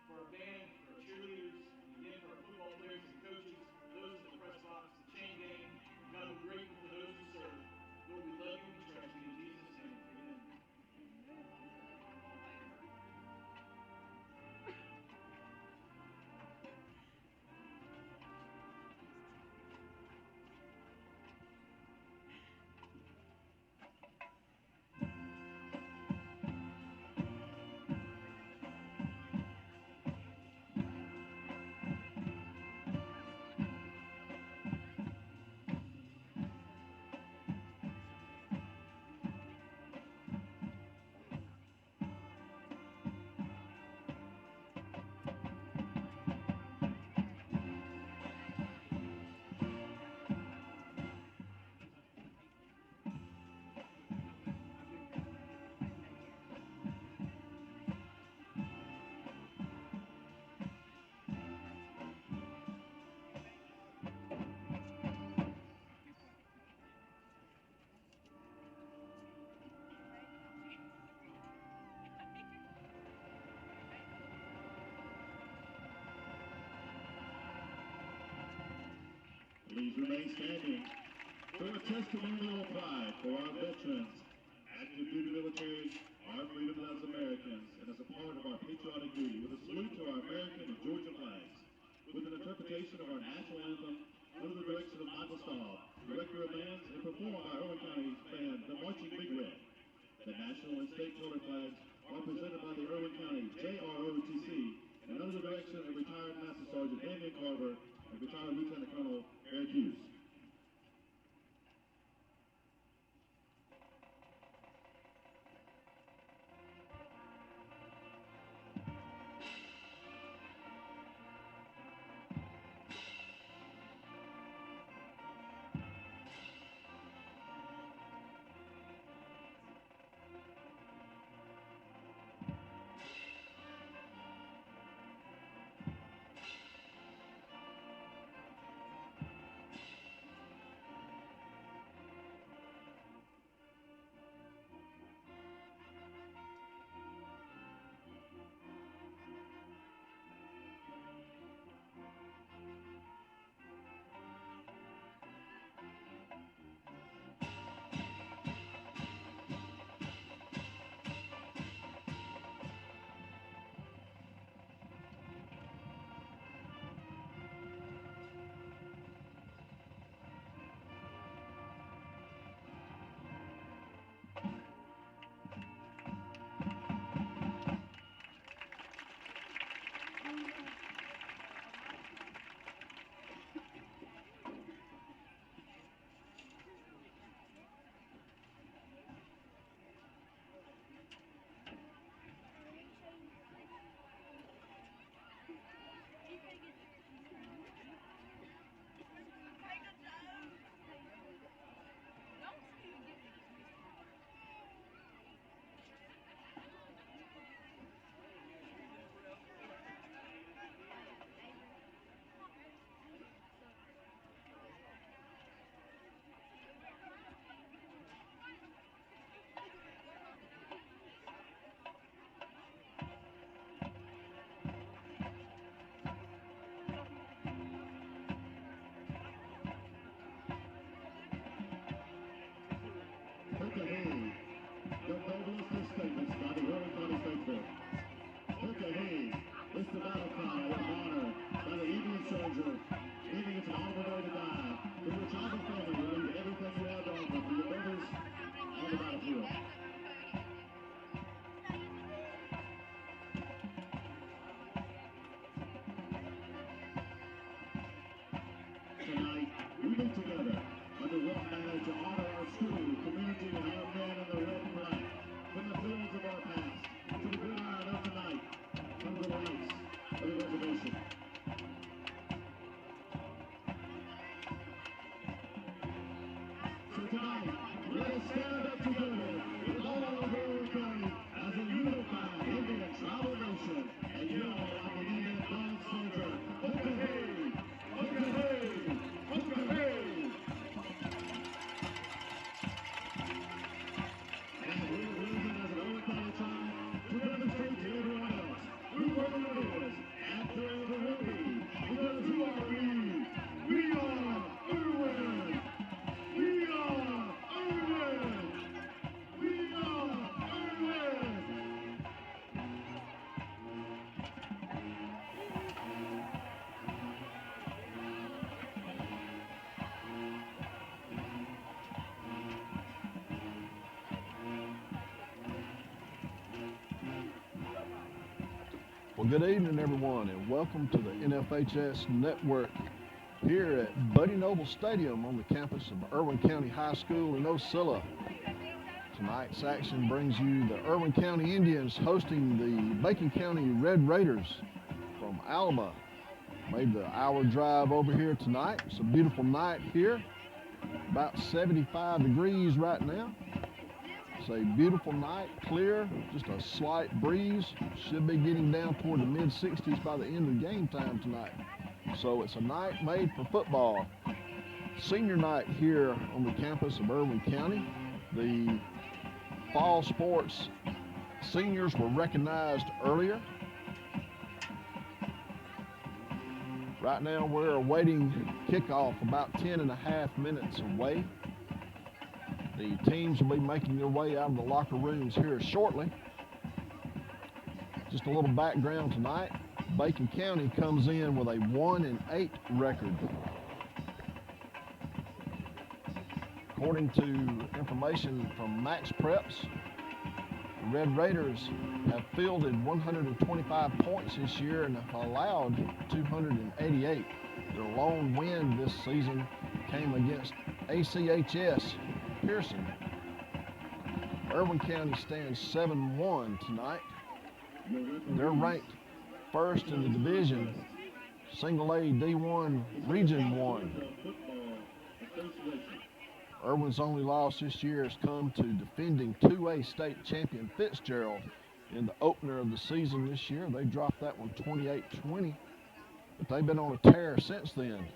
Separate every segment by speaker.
Speaker 1: for our band, for our cheerleaders, and again for our football players and coaches, those in the press box, the chain gang. God, we're grateful for those who serve. Lord, we love you and we trust you in Jesus' name. Amen.
Speaker 2: Please remain standing for a testimonial pride for our veterans, active duty military, our freedom as Americans, and as a part of our patriotic duty, with a salute to our American and Georgia flags, with an interpretation of our national anthem under the direction of Michael Staub, Director of Bands, and performed by Irwin County Band, the Marching Big Red. The national and state color flags are presented by the Irwin County JROTC, and under the direction of retired Master Sergeant Damian Carver and retired Lieutenant Colonel Eric Hughes. Look ahead, the noblest of statements by the Irwin County faithful. Look ahead, it's the battle cry of honor by the Evening Soldier, meaning it's an honorable day to die, for which all the family will leave everything you have to offer for your brothers on the battlefield. Tonight, we meet together under one banner to honor our school, community, and our men in the red and black, from the fields of our past to the gridiron of tonight, from the ranks of the reservation. So tonight, let us stand up together with all of Irwin County as a unified Indian tribal nation and yell like an Indian bronze soldier, Hoka-hey! Hoka-hey! Hoka-hey! And we're raising as an Irwin County tribe to demonstrate to everyone else who really is
Speaker 3: Well, good evening, everyone, and welcome to the NFHS Network here at Buddy Noble Stadium on the campus of Irwin County High School in Ocilla. Tonight's action brings you the Irwin County Indians hosting the Bacon County Red Raiders from Alma. Made the hour drive over here tonight. It's a beautiful night here, about 75 degrees right now. It's a beautiful night, clear, just a slight breeze. Should be getting down toward the mid-60s by the end of game time tonight. So it's a night made for football. Senior night here on the campus of Irwin County. The fall sports seniors were recognized earlier. Right now we're awaiting kickoff about 10.5 minutes away. The teams will be making their way out of the locker rooms here shortly. Just a little background tonight. Bacon County comes in with a 1-8 record. According to information from Max Preps, the Red Raiders have fielded 125 points this year and have allowed 288. Their lone win this season came against ACHS Pearson. Irwin County stands 7-1 tonight. They're ranked first in the division, Single A D1 Region 1. Irwin's only loss this year has come to defending 2A state champion Fitzgerald in the opener of the season this year. They dropped that one 28-20, but they've been on a tear since then.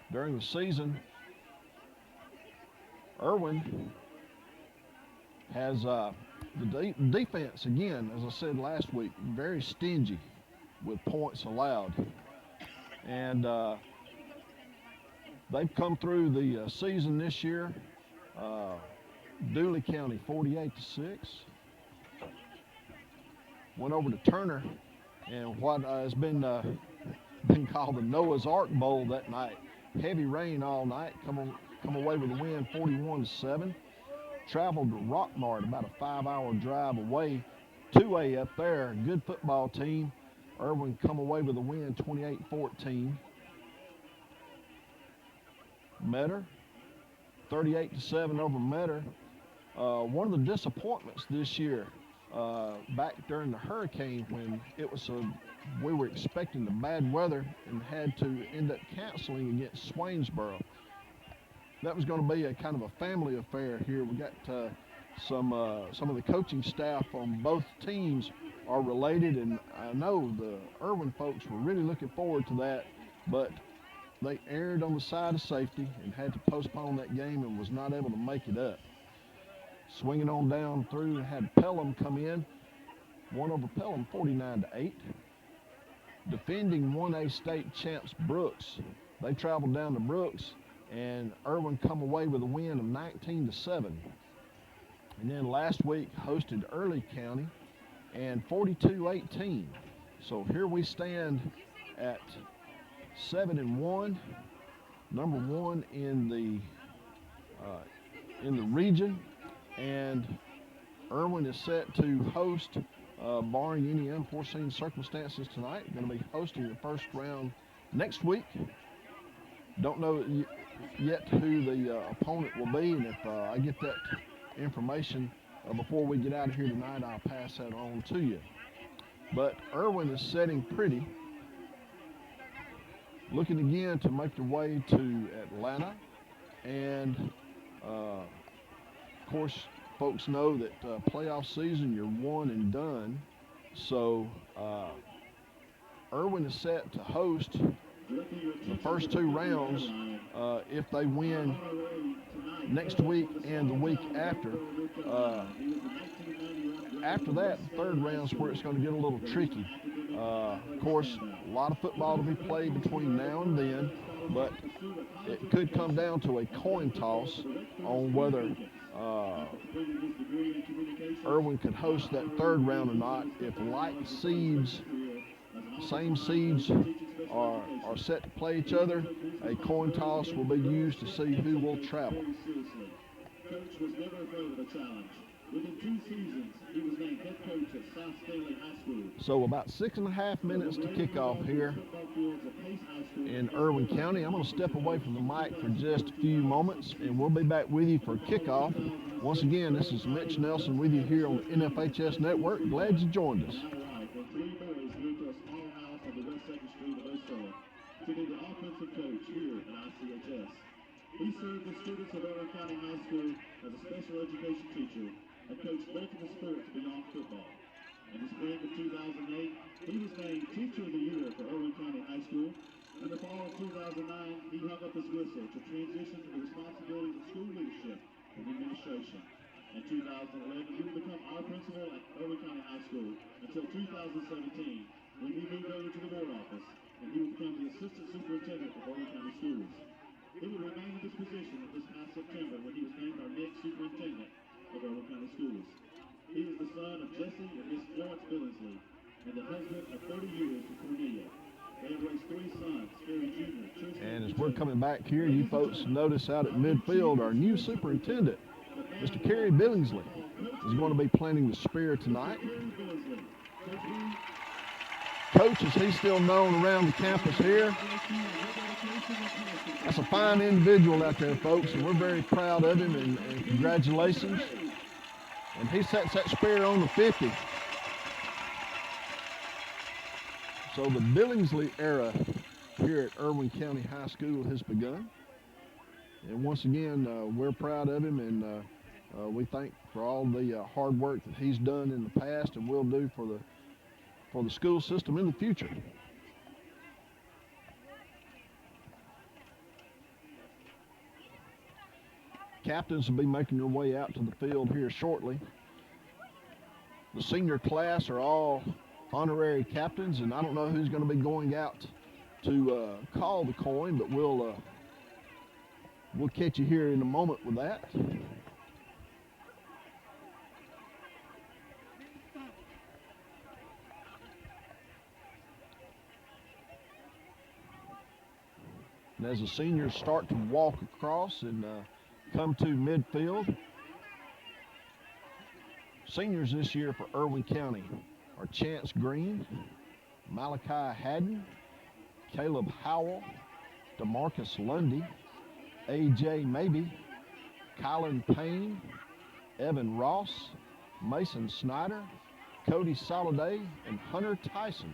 Speaker 3: During the season, Irwin has the defense, again, as I said last week, very stingy with points allowed. And they've come through the season this year. Dooley County 48-6. Went over to Turner, and what has been called the Noah's Ark Bowl that night. Heavy rain all night, come away with a win 41-7. Traveled to Rockmart, about a 5-hour drive away. 2A up there, good football team. Irwin come away with a win 28-14. Metter, 38-7 over Metter. One of the disappointments this year, back during the hurricane when it was we were expecting the bad weather and had to end up canceling against Swainsboro. That was going to be a kind of a family affair here. We got some of the coaching staff on both teams are related, and I know the Irwin folks were really looking forward to that, but they erred on the side of safety and had to postpone that game and was not able to make it up. Swinging on down through, had Pelham come in, won over Pelham 49-8. Defending 1A state champs Brooks, they traveled down to Brooks, and Irwin come away with a win of 19-7. And then last week hosted Early County and 42-18. So here we stand at 7-1, number one in the region, and Irwin is set to host, barring any unforeseen circumstances tonight, going to be hosting the first round next week. Don't know yet who the opponent will be, and if I get that information before we get out of here tonight, I'll pass that on to you. But Irwin is setting pretty, looking again to make their way to Atlanta, and of course folks know that playoff season, you're one and done. So Irwin is set to host the first two rounds if they win next week and the week after. After that, the third round is where it's going to get a little tricky. Of course, a lot of football to be played between now and then, but it could come down to a coin toss on whether Irwin could host that third round or not. If like seeds, same seeds are set to play each other. A coin toss will be used to see who will travel.
Speaker 2: Coach was never afraid of a challenge. Within 2 seasons, he was named head coach at South Stanley High School.
Speaker 3: So about 6.5 minutes to kick off here in Irwin County. I'm going to step away from the mic for just a few moments, and we'll be back with you for kickoff. Once again, this is Mitch Nelson with you here on the NFHS Network. Glad you joined us.
Speaker 2: Three boys moved to a small house on the West 2nd Street of Osceola to be the offensive coach here at ICHS. He served the students of Irwin County High School as a special education teacher and coached multiple sports beyond football. In the spring of 2008, he was named Teacher of the Year for Irwin County High School. In the fall of 2009, he hung up his whistle to transition to the responsibilities of school leadership and administration. In 2011, he would become our principal at Irwin County High School until 2017, when he moved over to the board office and he would become the assistant superintendent of Irwin County Schools. He would remain in this position this past September when he was named our next superintendent of Irwin County Schools. He is the son of Jesse and Miss Florence Billingsley and the husband of 30 years to Cornelia. They have raised 3 sons, Barry Jr., Tristan.
Speaker 3: And as we're coming back here, you folks notice out at midfield our new superintendent, Mr. Kerry Billingsley, is going to be planting the spear tonight. Coach, as he's still known around the campus here, that's a fine individual out there, folks, and we're very proud of him, and congratulations. And he sets that spear on the 50. So the Billingsley era here at Irwin County High School has begun. And once again, we're proud of him, and we thank for all the hard work that he's done in the past and will do for the school system in the future. Captains will be making their way out to the field here shortly. The senior class are all honorary captains, and I don't know who's going to be going out to call the coin, but we'll catch you here in a moment with that. And as the seniors start to walk across and come to midfield, seniors this year for Irwin County are Chance Green, Malachi Haddon, Caleb Howell, DeMarcus Lundy, A.J. Mabey, Kylan Payne, Evan Ross, Mason Snyder, Cody Soliday, and Hunter Tyson.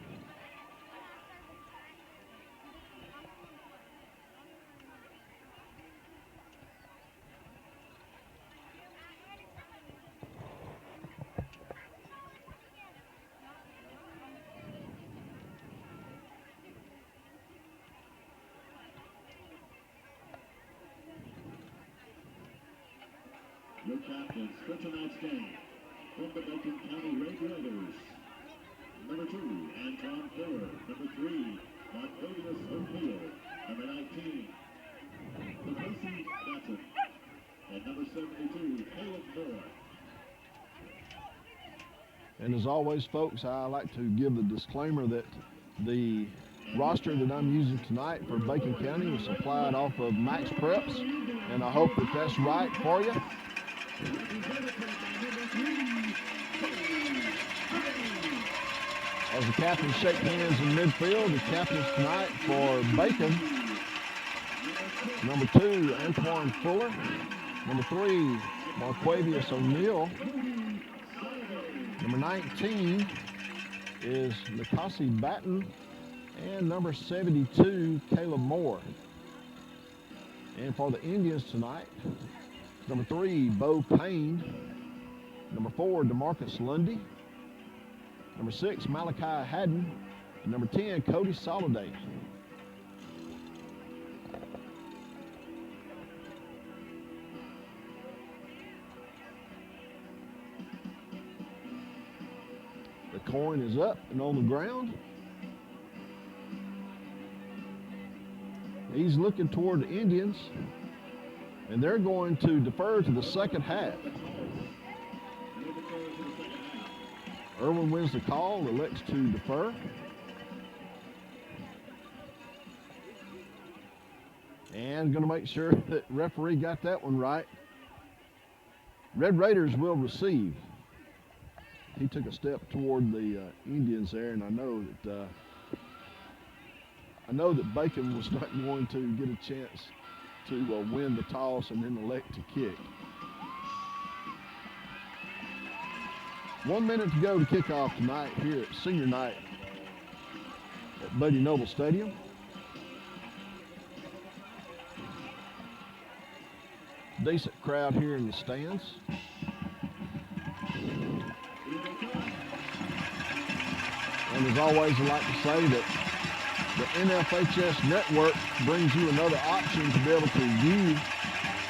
Speaker 2: Your captains for tonight's game, from the Bacon County Red Raiders, number 2, Anton Fuller, number 3, Marcovius O'Neill, number 19, Lacey Dotson, and number 72, Caleb Moore.
Speaker 3: And as always, folks, I like to give the disclaimer that the roster that I'm using tonight for Bacon County was supplied off of Max Preps, and I hope that that's right for you. As the captains shake hands in midfield, the captains tonight for Bacon, number 2, Antoine Fuller, number 3, Marquavius O'Neill, number 19 is Nikasi Batten, and number 72, Caleb Moore. And for the Indians tonight, number 3, Bo Payne, number 4, DeMarcus Lundy, number 6, Malachi Haddon, and number 10, Cody Soliday. The coin is up and on the ground. He's looking toward the Indians, and they're going to defer to the second half. Irwin wins the call, elects to defer. And going to make sure that referee got that one right. Red Raiders will receive. He took a step toward the Indians there, and I know that Bacon was not going to get a chance to win the toss and then elect to kick. 1 minute to go to kickoff tonight here at senior night at Buddy Noble Stadium. Decent crowd here in the stands. And as always, I like to say that the NFHS Network brings you another option to be able to view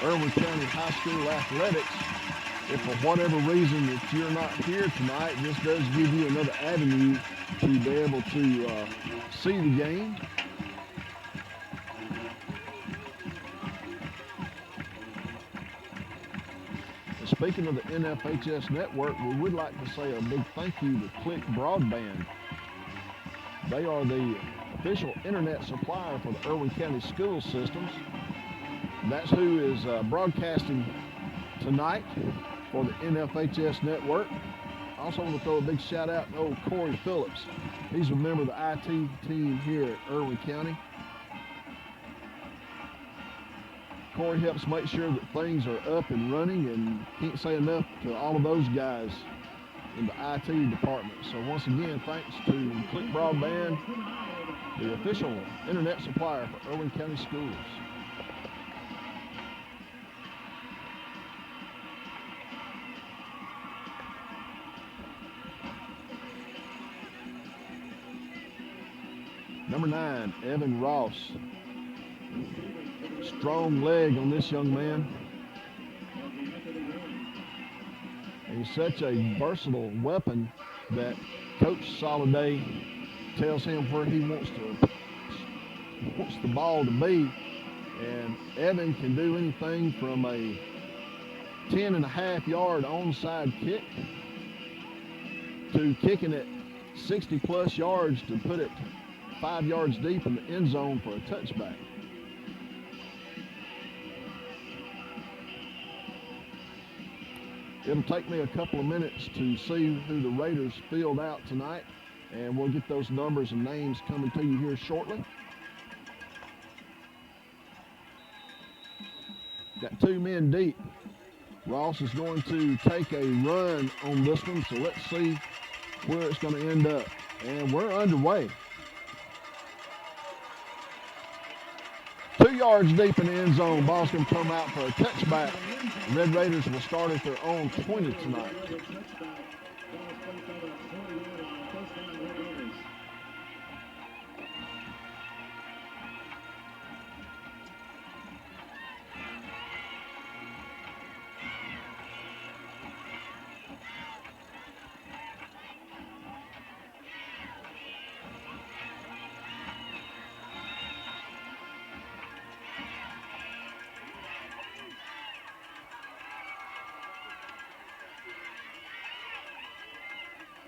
Speaker 3: Irwin County High School athletics. If for whatever reason that you're not here tonight, this does give you another avenue to be able to see the game. And speaking of the NFHS Network, we would like to say a big thank you to Click Broadband. They are the official internet supplier for the Irwin County school systems. That's who is broadcasting tonight for the NFHS Network. I also want to throw a big shout out to old Corey Phillips. He's a member of the IT team here at Irwin County. Corey helps make sure that things are up and running, and can't say enough to all of those guys in the IT department. So once again, thanks to Click Broadband, the official internet supplier for Irwin County schools. Number 9, Evan Ross. Strong leg on this young man. And he's such a versatile weapon that Coach Soliday tells him where he wants the ball to be. And Evan can do anything from a 10.5-yard onside kick to kicking it 60+ yards to put it 5 yards deep in the end zone for a touchback. It'll take me a couple of minutes to see who the Raiders field out tonight, and we'll get those numbers and names coming to you here shortly. Got 2 men deep. Ross is going to take a run on this one, so let's see where it's going to end up. And we're underway. 2 yards deep in the end zone. Ball's going to come out for a touchback. Red Raiders will start at their own 20 tonight.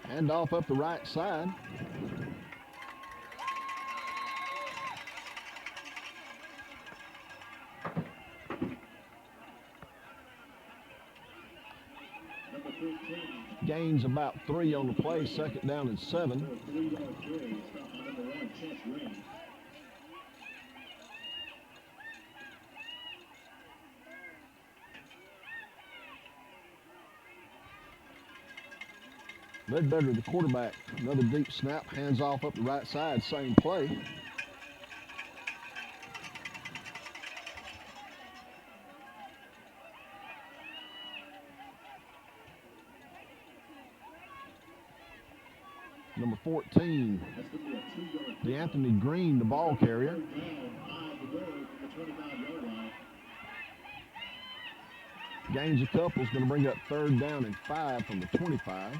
Speaker 3: Hand off up the right side. Gains about 3 on the play, 2nd down and 7. Ledbetter, the quarterback, another deep snap, hands off up the right side, same play. Number 14, DeAnthony Green, the ball carrier. Gains a couple, is going to bring up 3rd down and 5 from the 25.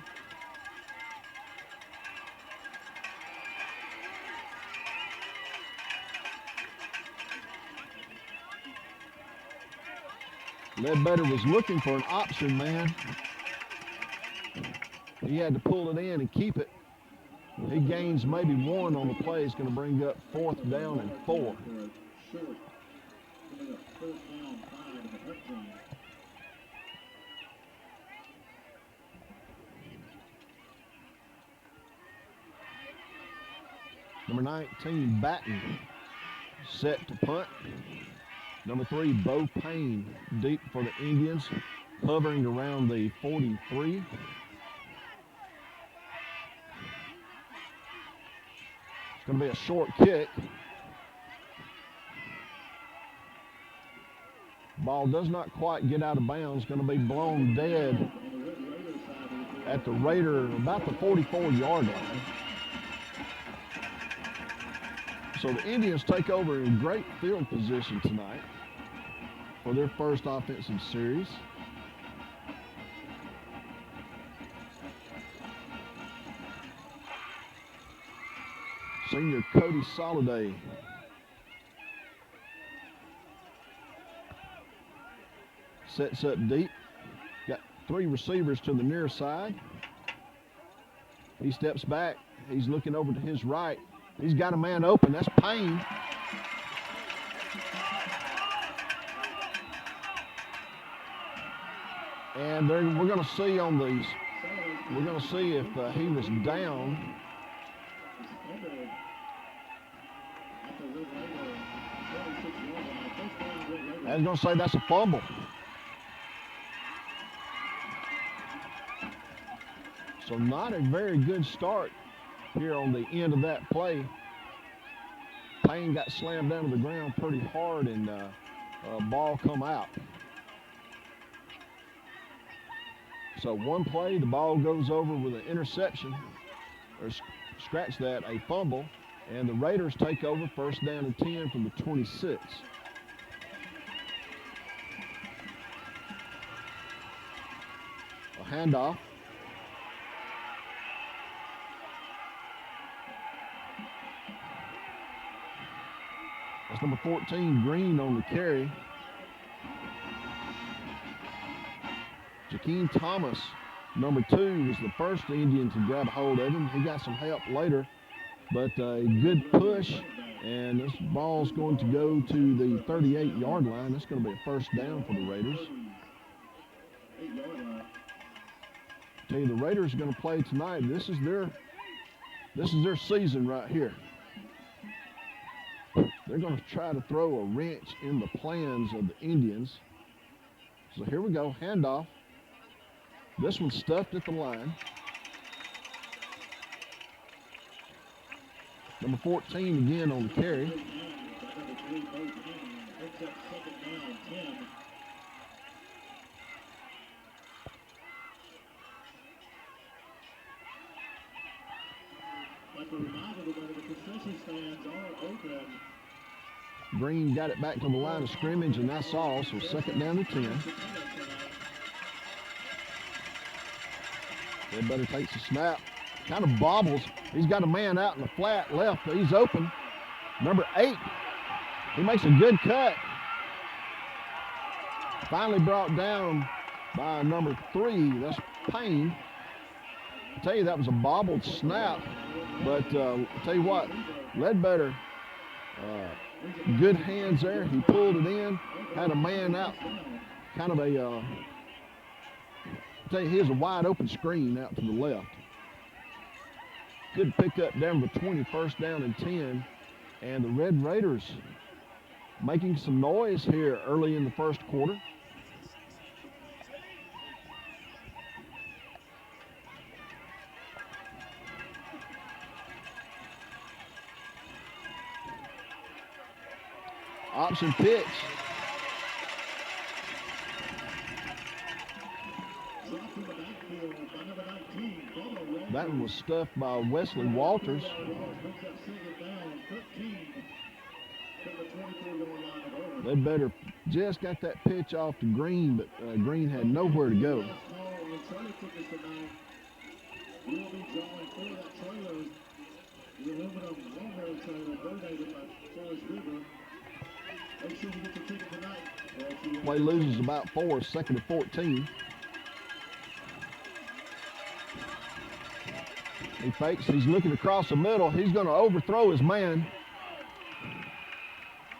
Speaker 3: Ledbetter was looking for an option, man. He had to pull it in and keep it. He gains maybe 1 on the play. It's going to bring up 4th down and 4.
Speaker 2: Gonna be a first down 5 in the red zone.
Speaker 3: Number 19, Batten, set to punt. Number 3, Bo Payne, deep for the Indians, hovering around the 43. It's going to be a short kick. Ball does not quite get out of bounds. Going to be blown dead at the Raider, about the 44-yard line. So the Indians take over in great field position tonight for their first offensive series. Senior Cody Soliday sets up deep. Got 3 receivers to the near side. He steps back. He's looking over to his right. He's got a man open. That's Payne. And we're going to see on these, we're going to see if he was down. I was going to say that's a fumble. So not a very good start here on the end of that play. Payne got slammed down to the ground pretty hard and ball come out. So one play, the ball goes over with an interception, or scratch that, a fumble, and the Raiders take over first down and 10 from the 26. A handoff. That's number 14, Green, on the carry. Jakeem Thomas, number 2, was the first Indian to grab hold of him. He got some help later, but a good push, and this ball's going to go to the 38-yard line. That's going to be a first down for the Raiders. Tell you, the Raiders are going to play tonight. This is their season right here. They're going to try to throw a wrench in the plans of the Indians. So here we go, handoff. This one's stuffed at the line. Number 14 again on the carry.
Speaker 2: Like a reminder, everybody, the concession stands are open.
Speaker 3: Green got it back to the line of scrimmage, and that's all. So second down to 10. They better take the snap. Kind of bobbles. He's got a man out in the flat left. He's open. Number 8. He makes a good cut. Finally brought down by number 3. That's Payne. I tell you, that was a bobbled snap. But I'll tell you what, Ledbetter, good hands there. He pulled it in, had a man out, kind of a, I'll tell you, here's a wide open screen out to the left. Good pickup down to the 20, first down and 10. And the Red Raiders making some noise here early in the first quarter. Option pitch. That one was stuffed by Wesley Walters. They better just got that pitch off to Green, but Green had nowhere to go. Play loses about 4, second and 14. He fakes, he's looking across the middle. He's going to overthrow his man.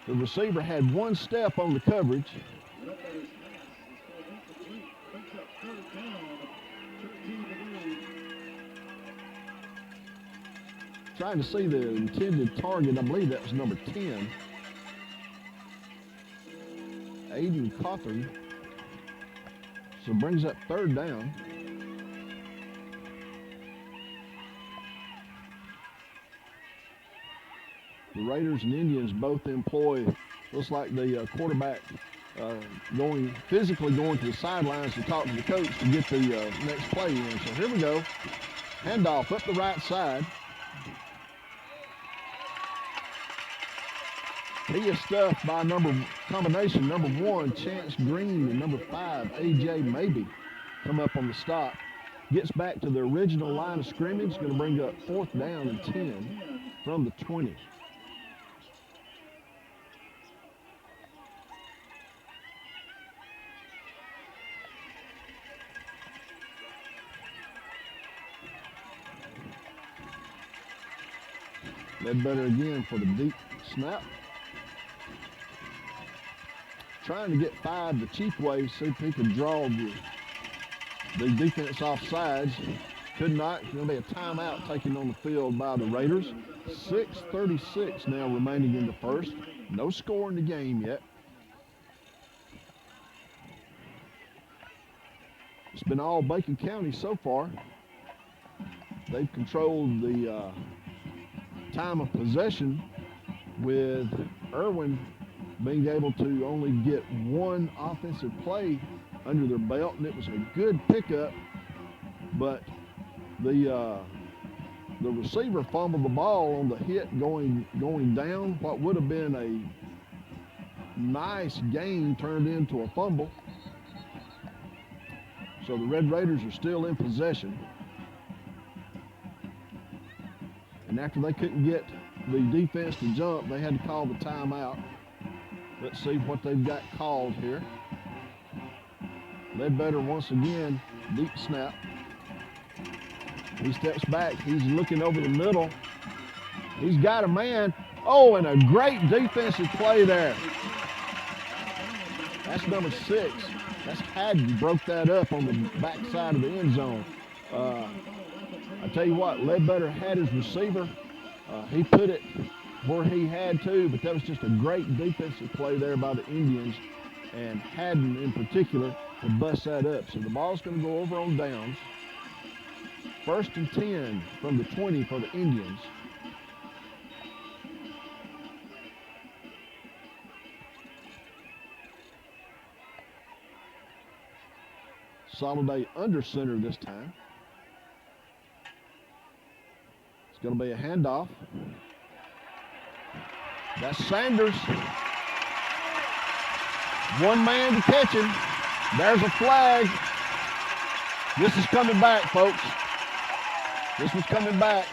Speaker 3: The receiver had one step on the coverage.
Speaker 2: Ledbetter's pass is called incomplete. Brings up third down. 13 to go.
Speaker 3: Trying to see the intended target. I believe that was number 10. Aiden Cawthorn. So brings up third down. The Raiders and Indians both employ, looks like the quarterback physically going to the sidelines to talk to the coach to get the next play in. So here we go. Handoff up the right side. He is stuffed by combination number 1, Chance Green, and number 5, A.J. Maybe. Come up on the stop. Gets back to the original line of scrimmage. Going to bring up 4th down and 10 from the 20. Ledbetter again for the deep snap. Trying to get 5 the cheap way, see if he could draw the defense off sides. Could not. Going to be a timeout taken on the field by the Raiders. 6:36 now remaining in the first. No score in the game yet. It's been all Bacon County so far. They've controlled the time of possession, with Irwin being able to only get one offensive play under their belt, and it was a good pickup, but the receiver fumbled the ball on the hit going down. What would have been a nice gain turned into a fumble. So the Red Raiders are still in possession. And after they couldn't get the defense to jump, they had to call the timeout. Let's see what they've got called here. Ledbetter once again, deep snap. He steps back. He's looking over the middle. He's got a man. Oh, and a great defensive play there. That's number 6. That's Haddon broke that up on the backside of the end zone. I tell you what, Ledbetter had his receiver. He put it where he had to, but that was just a great defensive play there by the Indians, and Haddon in particular to bust that up. So the ball's going to go over on downs. 1st and 10 from the 20 for the Indians. Soliday under center this time. It's going to be a handoff. That's Sanders. One man to catch him. There's a flag. This is coming back, folks. This was coming back.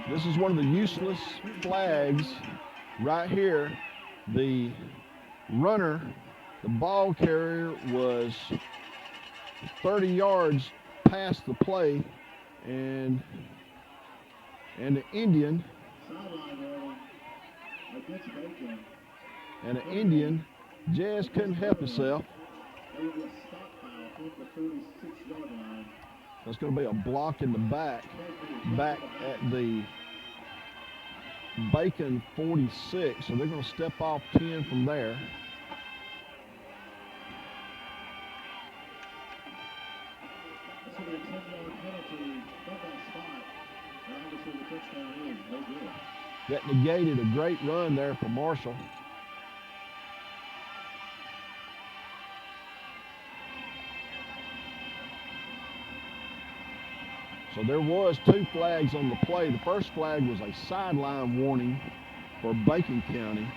Speaker 3: This is one of the useless flags right here. The runner, the ball carrier, was 30 yards past the play, and the Indian just couldn't help himself. That's going to be a block in the back at the Bacon 46, so they're going to step off 10 from there. That negated a great run there for Marshall. So there was 2 flags on the play. The first flag was a sideline warning for Bacon County,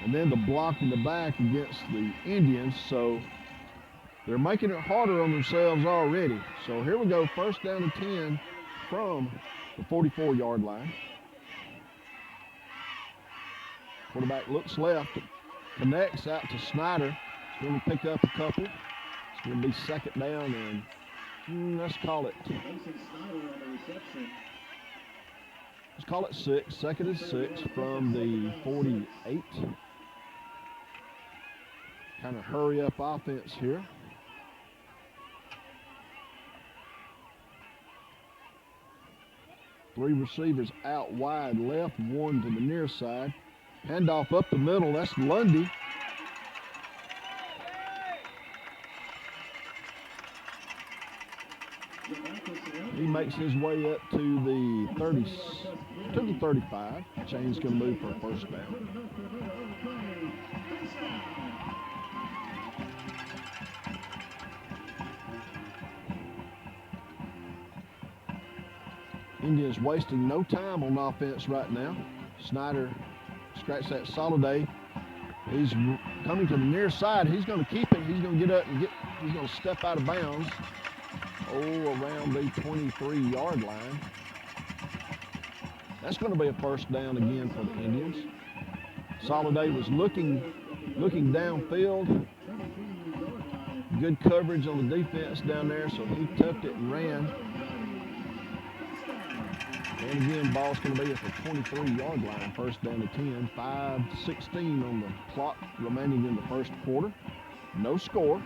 Speaker 3: and then the block in the back against the Indians. So they're making it harder on themselves already. So here we go, 1st down and 10 from the 44-yard line. Quarterback looks left, connects out to Snyder. He's going to pick up a couple. It's going to be 2nd down and let's call it. let's call it 6. Second and 6 from the 48. Kind of hurry up offense here. Three receivers out wide left, one to the near side. Handoff up the middle, that's Lundy. He makes his way up to the 30, to the 35. Chain's going to move for a first down. Indians wasting no time on offense right now. Snyder scratched that Soliday. He's coming to the near side. He's going to keep it. He's going to get up and he's going to step out of bounds. Around the 23-yard line. That's going to be a first down again for the Indians. Soliday was looking downfield. Good coverage on the defense down there, so he tucked it and ran. And again, ball's going to be at the 23-yard line, first down to 10. 5:16 on the clock remaining in the first quarter. No score.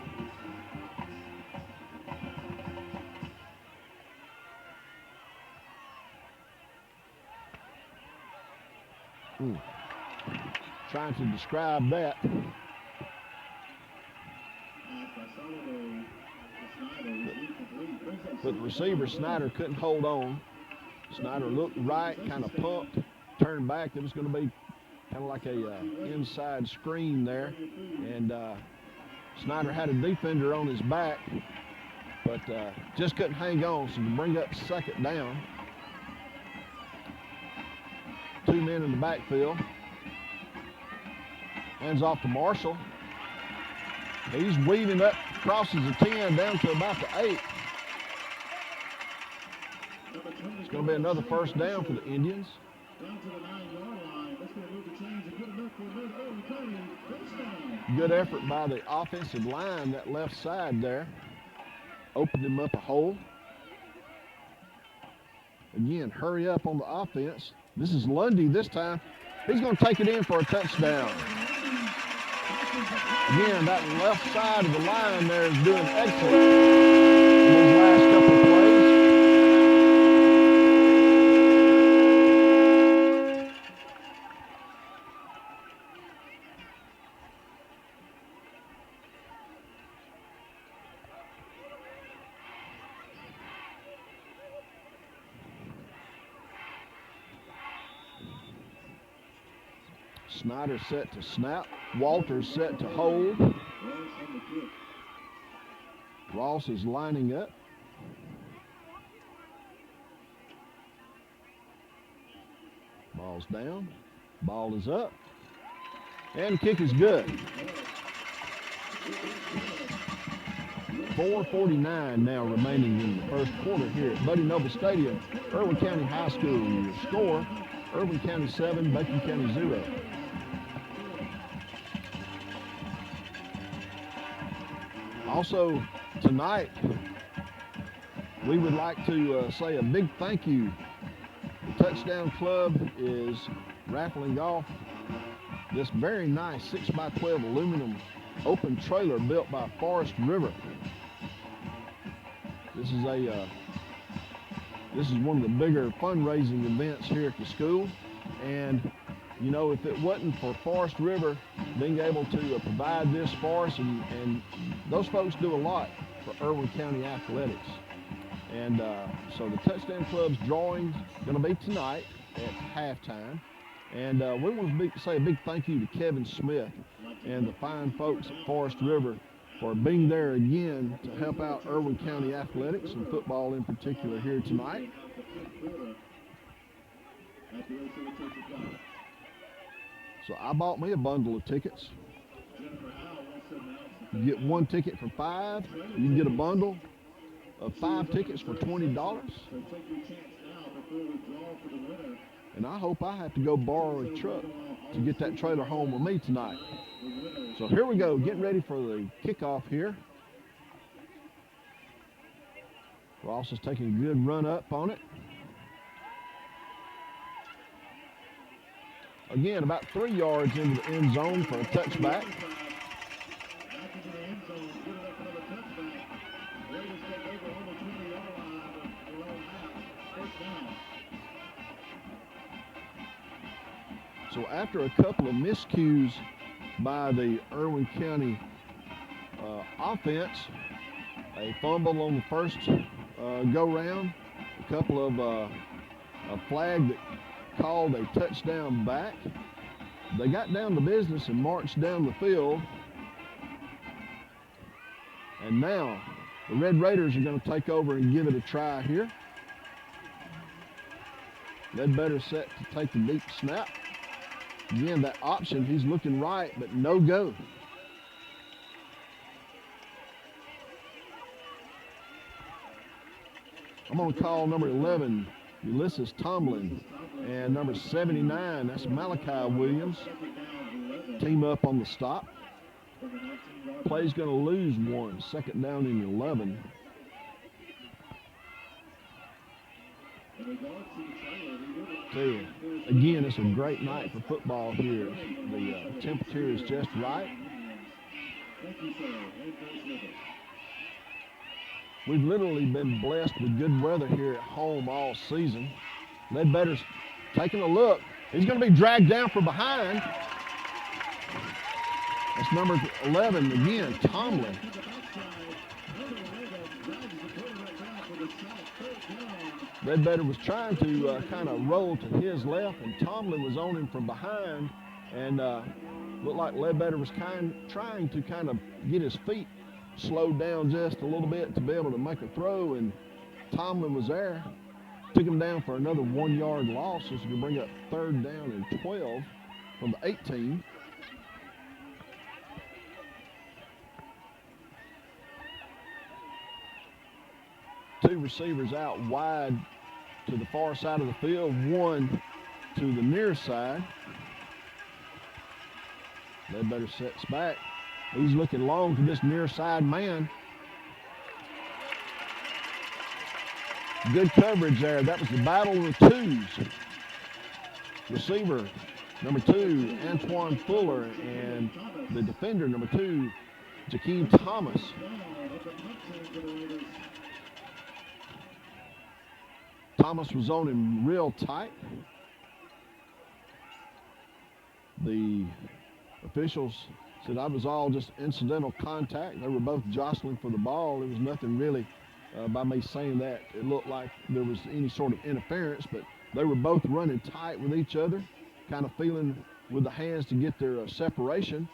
Speaker 3: Trying to describe that. But the receiver, Snyder, couldn't hold on. Snyder looked right, kind of pumped, turned back. It was going to be kind of like a inside screen there. And Snyder had a defender on his back, but just couldn't hang on. So to bring up second down. 2 men in the backfield. Hands off to Marshall. He's weaving up, crosses the 10 down to about the 8. It's going to be another first down for the Indians. Good effort by the offensive line, that left side there. Opened him up a hole. Again, hurry up on the offense. This is Lundy this time. He's going to take it in for a touchdown. Again, that left side of the line there is doing excellent in these last couple of plays. Snyder set to snap. Walters set to hold. Ross is lining up. Ball's down. Ball is up. And the kick is good. 4:49 now remaining in the first quarter here at Buddy Noble Stadium. Irwin County High School. Your score, Irwin County 7, Bacon County 0. Also, tonight, we would like to say a big thank you. The Touchdown Club is raffling off this very nice 6x12 aluminum open trailer built by Forest River. This is one of the bigger fundraising events here at the school, and you know, if it wasn't for Forest River being able to provide this for us, and those folks do a lot for Irwin County athletics. And so the Touchdown Club's drawing is going to be tonight at halftime. And we want to say a big thank you to Kevin Smith and the fine folks at Forest River for being there again to help out Irwin County athletics and football in particular here tonight. So I bought me a bundle of tickets. You get one ticket for $5. You can get a bundle of 5 tickets for $20. And I hope I have to go borrow a truck to get that trailer home with me tonight. So here we go, getting ready for the kickoff here. Ross is taking a good run up on it. Again, about 3 yards into the end zone for a touchback. So after a couple of miscues by the Irwin County offense, a fumble on the first go-round, a couple of a flag that called a touchdown back. They got down to business and marched down the field. And now the Red Raiders are going to take over and give it a try here. Ledbetter set to take the deep snap. Again, that option, he's looking right, but no go. I'm going to call number 11, Ulysses Tomlin, and number 79, that's Malachi Williams. Team up on the stop. Play's going to lose one, 2nd down and 11. Again, it's a great night for football here. The temperature is just right. We've literally been blessed with good weather here at home all season. Ledbetter's taking a look. He's going to be dragged down from behind. That's number 11 again, Tomlin. Ledbetter was trying to kind of roll to his left, and Tomlin was on him from behind, and looked like Ledbetter was trying to kind of get his feet slowed down just a little bit to be able to make a throw, and Tomlin was there. Took him down for another 1-yard loss, so it's going to bring up 3rd down and 12 from the 18. Two receivers out wide to the far side of the field, one to the near side. Ledbetter sets back. He's looking long to this near side man. Good coverage there. That was the battle of the twos. Receiver number 2, Antoine Fuller, and the defender number 2, Jakeem Thomas. Thomas was on him real tight. The officials said I was all just incidental contact. They were both jostling for the ball. There was nothing really, by me saying that, it looked like there was any sort of interference, but they were both running tight with each other, kind of feeling with the hands to get their separation.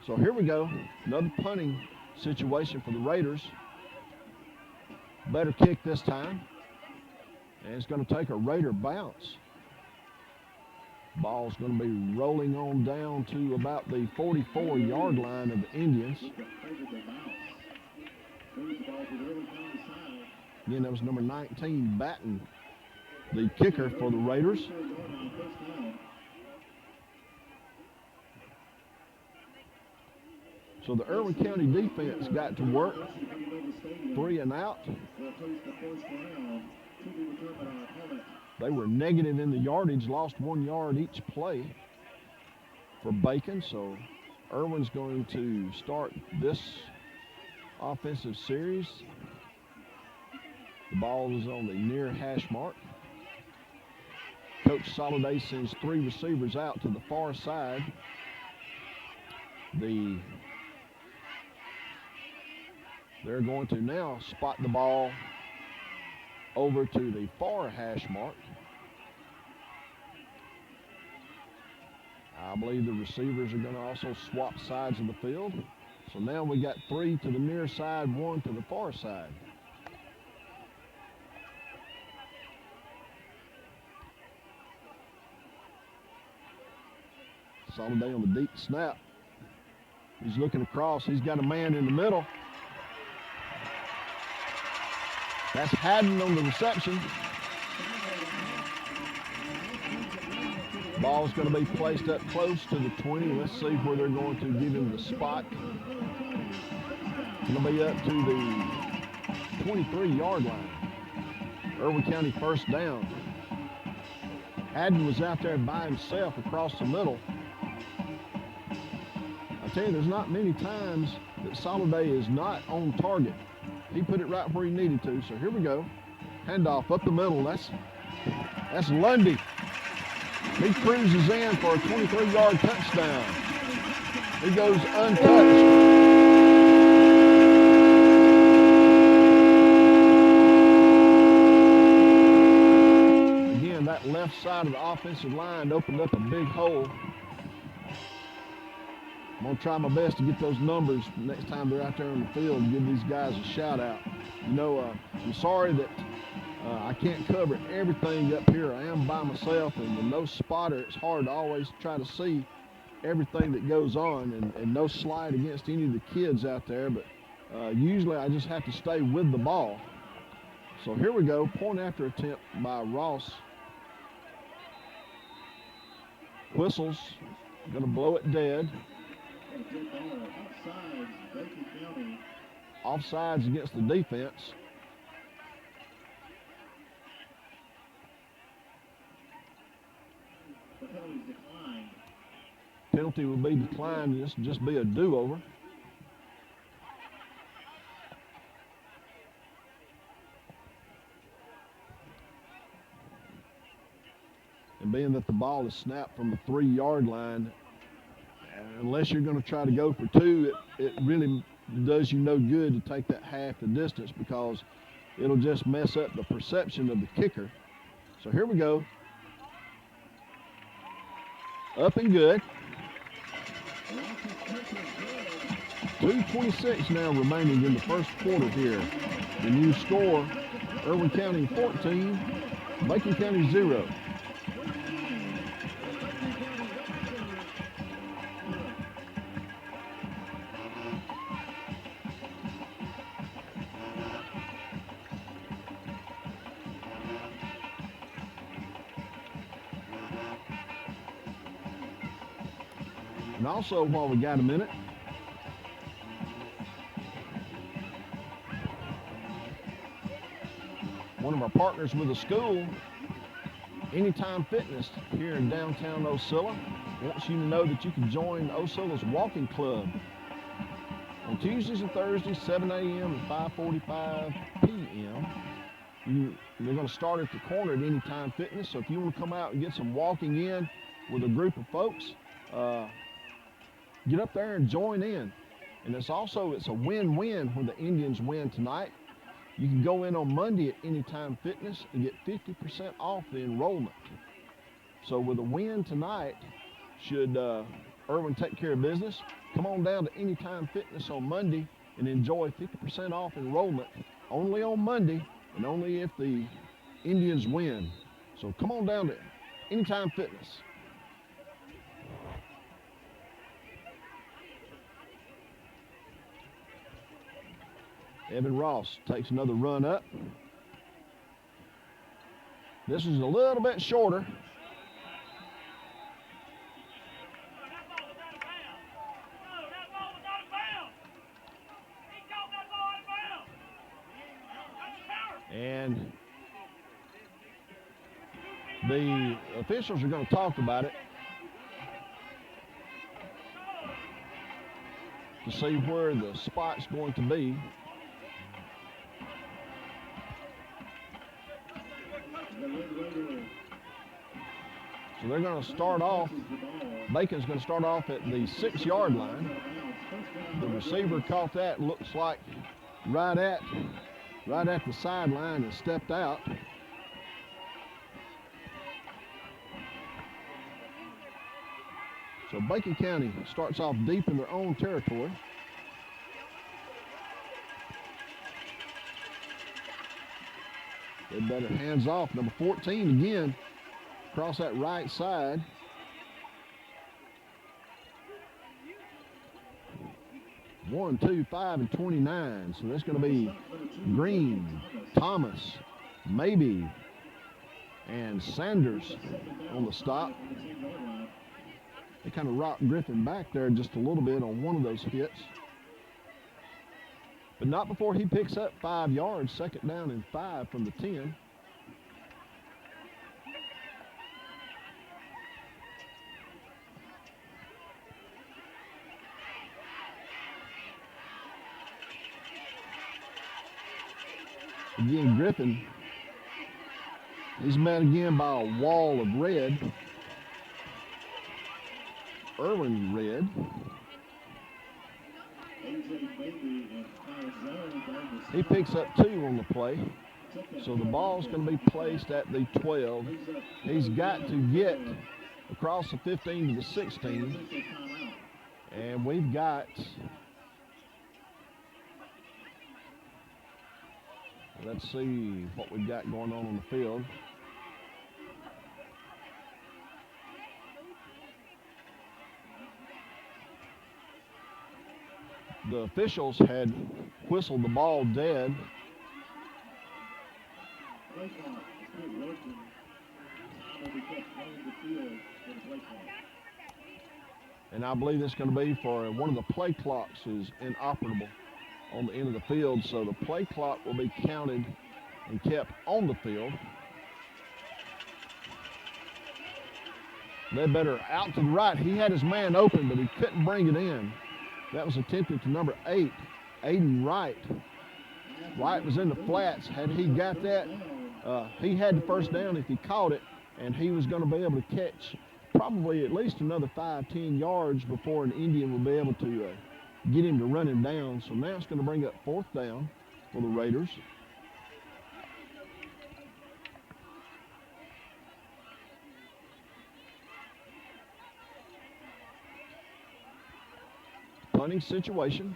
Speaker 3: So here we go, another punting situation for the Raiders. Better kick this time. And it's going to take a Raider bounce. Ball's going to be rolling on down to about the 44-yard line of the Indians. Again, that was number 19, Batten, the kicker for the Raiders. So the Irwin County defense got to work. 3 and out. They were negative in the yardage, lost 1 yard each play for Bacon. So Irwin's going to start this offensive series. The ball is on the near hash mark. Coach Soliday sends 3 receivers out to the far side. They're going to now spot the ball over to the far hash mark. I believe the receivers are going to also swap sides of the field. So now we got 3 to the near side, 1 to the far side. Soliday on the deep snap. He's looking across. He's got a man in the middle. That's Haddon on the reception. Ball's going to be placed up close to the 20. Let's see where they're going to give him the spot. It's going to be up to the 23-yard line. Irwin County first down. Haddon was out there by himself across the middle. I tell you, there's not many times that Soliday is not on target. He put it right where he needed to. So here we go. Handoff up the middle. That's Lundy. He cruises in for a 23-yard touchdown. He goes untouched. Again, that left side of the offensive line opened up a big hole. I'm going to try my best to get those numbers next time they're out there on the field and give these guys a shout out. You know, I'm sorry that I can't cover everything up here. I am by myself, and with no spotter, it's hard to always try to see everything that goes on, and no slight against any of the kids out there, but usually I just have to stay with the ball. So here we go, point after attempt by Ross. Whistles, gonna blow it dead. Offsides against the defense. Penalty will be declined. This will just be a do-over. And being that the ball is snapped from the 3-yard line, unless you're going to try to go for 2, it really does you no good to take that half the distance, because it'll just mess up the perception of the kicker. So here we go. Up and good. 2:26 now remaining in the first quarter here. The new score, Irwin County 14, Macon County 0. And also, while we got a minute, one of our partners with the school, Anytime Fitness here in downtown Ocilla, wants you to know that you can join Ocilla's walking club on Tuesdays and Thursdays, 7 a.m. and 5:45 p.m. They're going to start at the corner at Anytime Fitness, so if you want to come out and get some walking in with a group of folks, get up there and join in. And it's a win-win when the Indians win tonight. You can go in on Monday at Anytime Fitness and get 50% off the enrollment. So with a win tonight, should Irwin take care of business, come on down to Anytime Fitness on Monday and enjoy 50% off enrollment only on Monday and only if the Indians win. So come on down to Anytime Fitness. Evan Ross takes another run up. This is a little bit shorter. And the officials are going to talk about it to see where the spot's going to be. So they're going to start off, Bacon's going to start off at the 6-yard line. The receiver caught that, looks like right at the sideline and stepped out. So Bacon County starts off deep in their own territory. They better hands off. Number 14 again across that right side. One, 2, 5, and 29. So that's going to be Green, Thomas, Maybe, and Sanders on the stop. They kind of rocked Griffin back there just a little bit on one of those hits. But not before he picks up 5 yards, 2nd down and 5 from the 10. Again, Griffin, he's met again by a wall of red. Irwin red. He picks up 2 on the play. So the ball's going to be placed at the 12. He's got to get across the 15 to the 16. And we've got, let's see what we've got going on the field. The officials had whistled the ball dead. And I believe it's going to be for one of the play clocks is inoperable on the end of the field. So the play clock will be counted and kept on the field. Ledbetter out to the right. He had his man open, but he couldn't bring it in. That was attempted to number 8, Aiden Wright. Wright was in the flats. Had he got that, he had the first down if he caught it, and he was going to be able to catch probably at least another 5-10 yards before an Indian will be able to get him to run him down. So now it's going to bring up 4th down for the Raiders. Punting situation.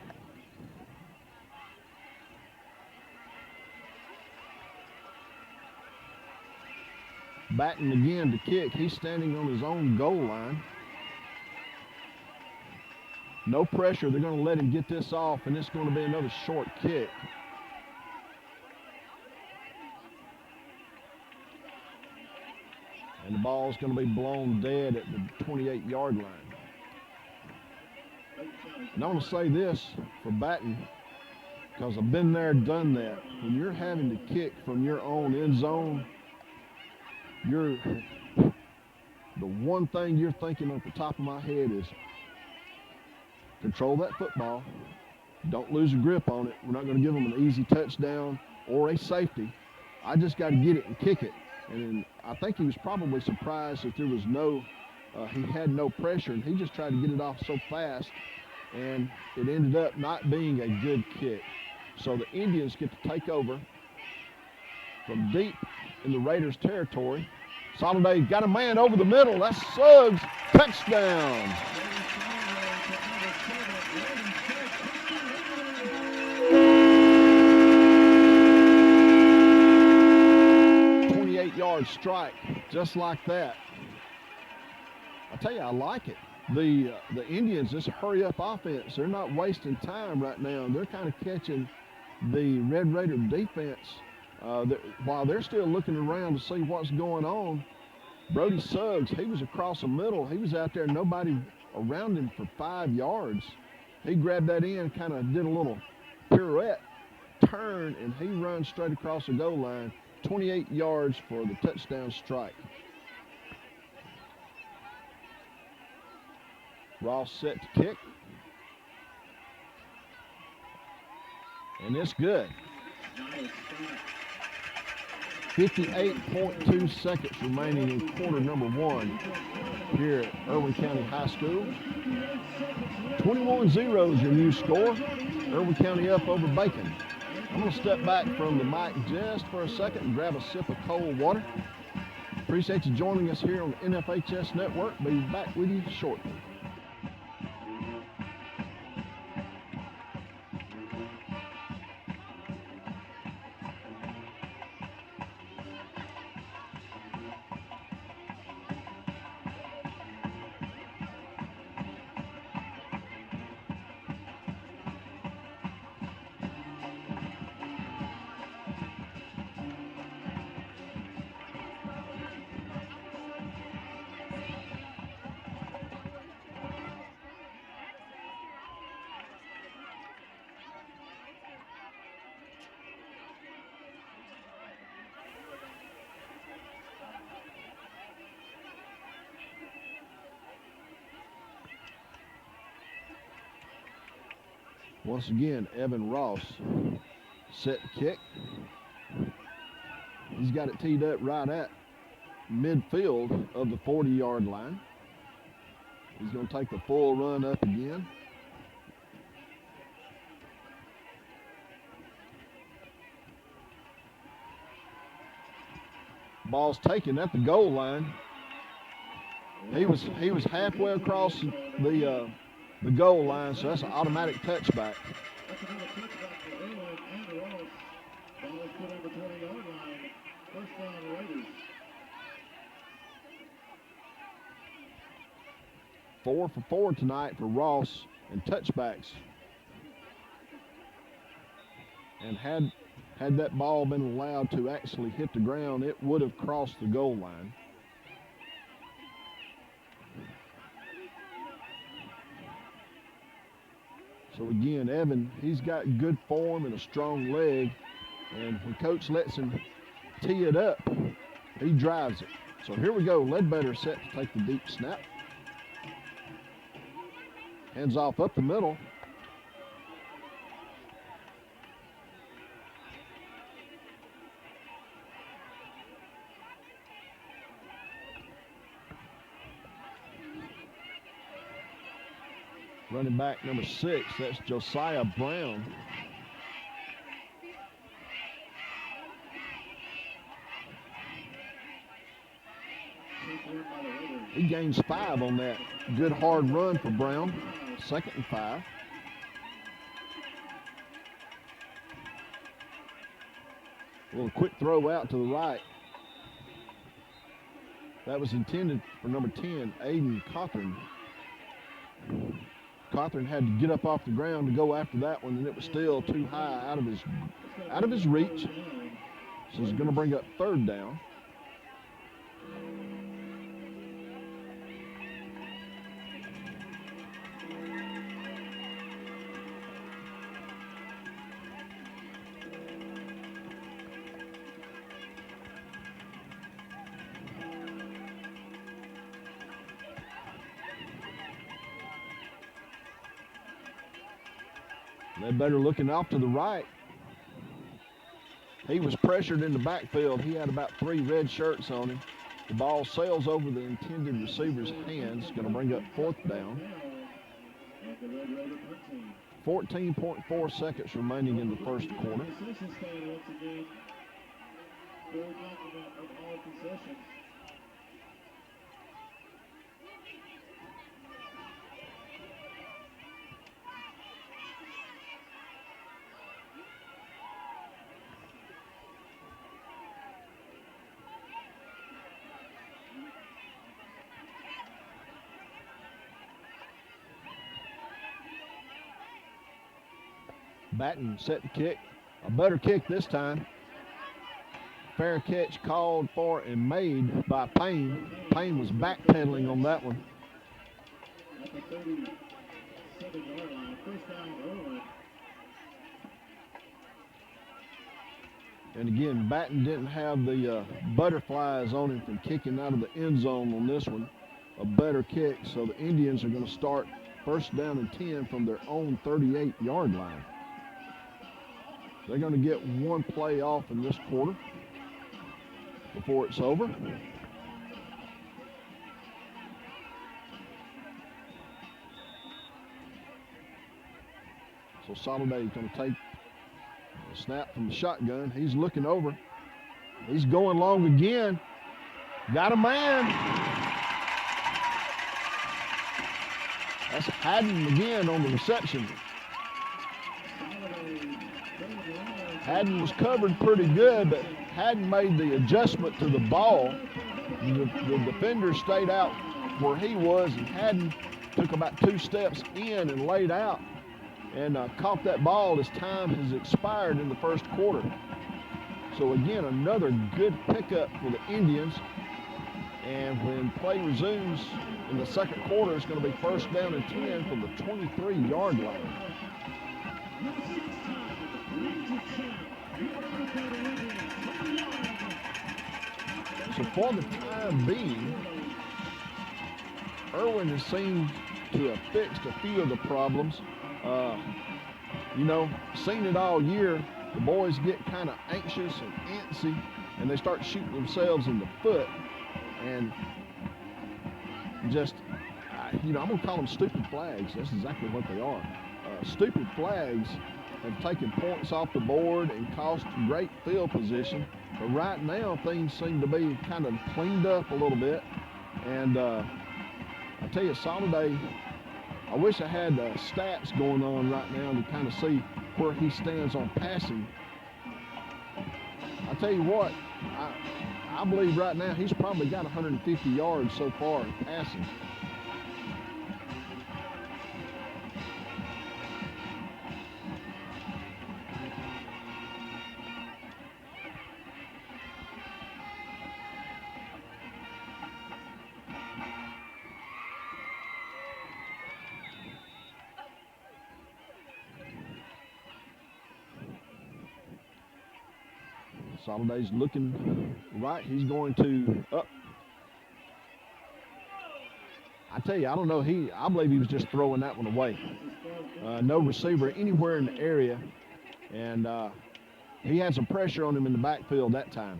Speaker 3: Batting again to kick. He's standing on his own goal line. No pressure. They're going to let him get this off, and it's going to be another short kick. And the ball's going to be blown dead at the 28-yard line. And I want to say this for batting, because I've been there, done that. When you're having to kick from your own end zone, the one thing you're thinking off the top of my head is control that football. Don't lose a grip on it. We're not going to give them an easy touchdown or a safety. I just got to get it and kick it. And I think he was probably surprised that there was he had no pressure, and he just tried to get it off so fast, and it ended up not being a good kick. So the Indians get to take over from deep in the Raiders' territory. Soliday got a man over the middle. That's Suggs. Touchdown. Yard strike, just like that. I tell you, I like it. The Indians, this hurry up offense, they're not wasting time right now. They're kind of catching the Red Raider defense while they're still looking around to see what's going on. Brody Suggs, he was across the middle. He was out there, nobody around him for 5 yards. He grabbed that in, kind of did a little pirouette, turn, and he runs straight across the goal line. 28 yards for the touchdown strike. Ross set to kick. And it's good. 58.2 seconds remaining in quarter number 1 here at Irwin County High School. 21-0 is your new score. Irwin County up over Bacon. I'm going to step back from the mic just for a second and grab a sip of cold water. Appreciate you joining us here on the NFHS Network. Be back with you shortly. Once again, Evan Ross set to kick. He's got it teed up right at midfield of the 40-yard line. He's going to take the full run up again. Ball's taken at the goal line. He was halfway across the goal line, so that's an automatic touchback.
Speaker 2: That's another touchback for Irwin and Ross. Ball is put on the 20-yard line. First down, Raiders.
Speaker 3: 4 for 4 tonight for Ross and touchbacks. And had that ball been allowed to actually hit the ground, it would have crossed the goal line. So again, Evan, he's got good form and a strong leg, and when coach lets him tee it up, he drives it. So here we go, Ledbetter set to take the deep snap. Hands off up the middle. Running back number 6, that's Josiah Brown. He gains 5 on that good hard run for Brown. 2nd and 5. A little quick throw out to the right. That was intended for number 10, Aiden Cawthorn. Cawthorn had to get up off the ground to go after that one, and it was still too high out of his reach. So it's going to bring up 3rd down. Ledbetter looking off to the right. He was pressured in the backfield. He had about 3 red shirts on him. The ball sails over the intended receiver's hands. Going to bring up 4th down. 14.4 seconds remaining in the first quarter. Batten set to kick. A better kick this time. Fair catch called for and made by Payne. Payne was backpedaling on that one.
Speaker 2: At the 37-yard line, first down, Irwin.
Speaker 3: And again, Batten didn't have the butterflies on him from kicking out of the end zone on this one. A better kick, so the Indians are going to start first down and 10 from their own 38-yard line. They're going to get 1 play off in this quarter before it's over. So Soliday is going to take a snap from the shotgun. He's looking over. He's going long again. Got a man. That's Haddon again on the reception. Haddon was covered pretty good, but Haddon made the adjustment to the ball. The defender stayed out where he was, and Haddon took about 2 steps in and laid out and caught that ball as time has expired in the first quarter. So again, another good pickup for the Indians. And when play resumes in the second quarter, it's going to be first down and 10 from the 23-yard line. So for the time being, Irwin has seemed to have fixed a few of the problems. Seen it all year. The boys get kind of anxious and antsy and they start shooting themselves in the foot, and just, I'm going to call them stupid flags. That's exactly what they are. Stupid flags have taken points off the board and cost great field position. But right now, things seem to be kind of cleaned up a little bit. And I tell you, Soliday, I wish I had stats going on right now to kind of see where he stands on passing. I tell you what, I believe right now he's probably got 150 yards so far passing. Soliday's looking right. He's going to up. I tell you, I don't know. I believe he was just throwing that one away. No receiver anywhere in the area, and he had some pressure on him in the backfield that time.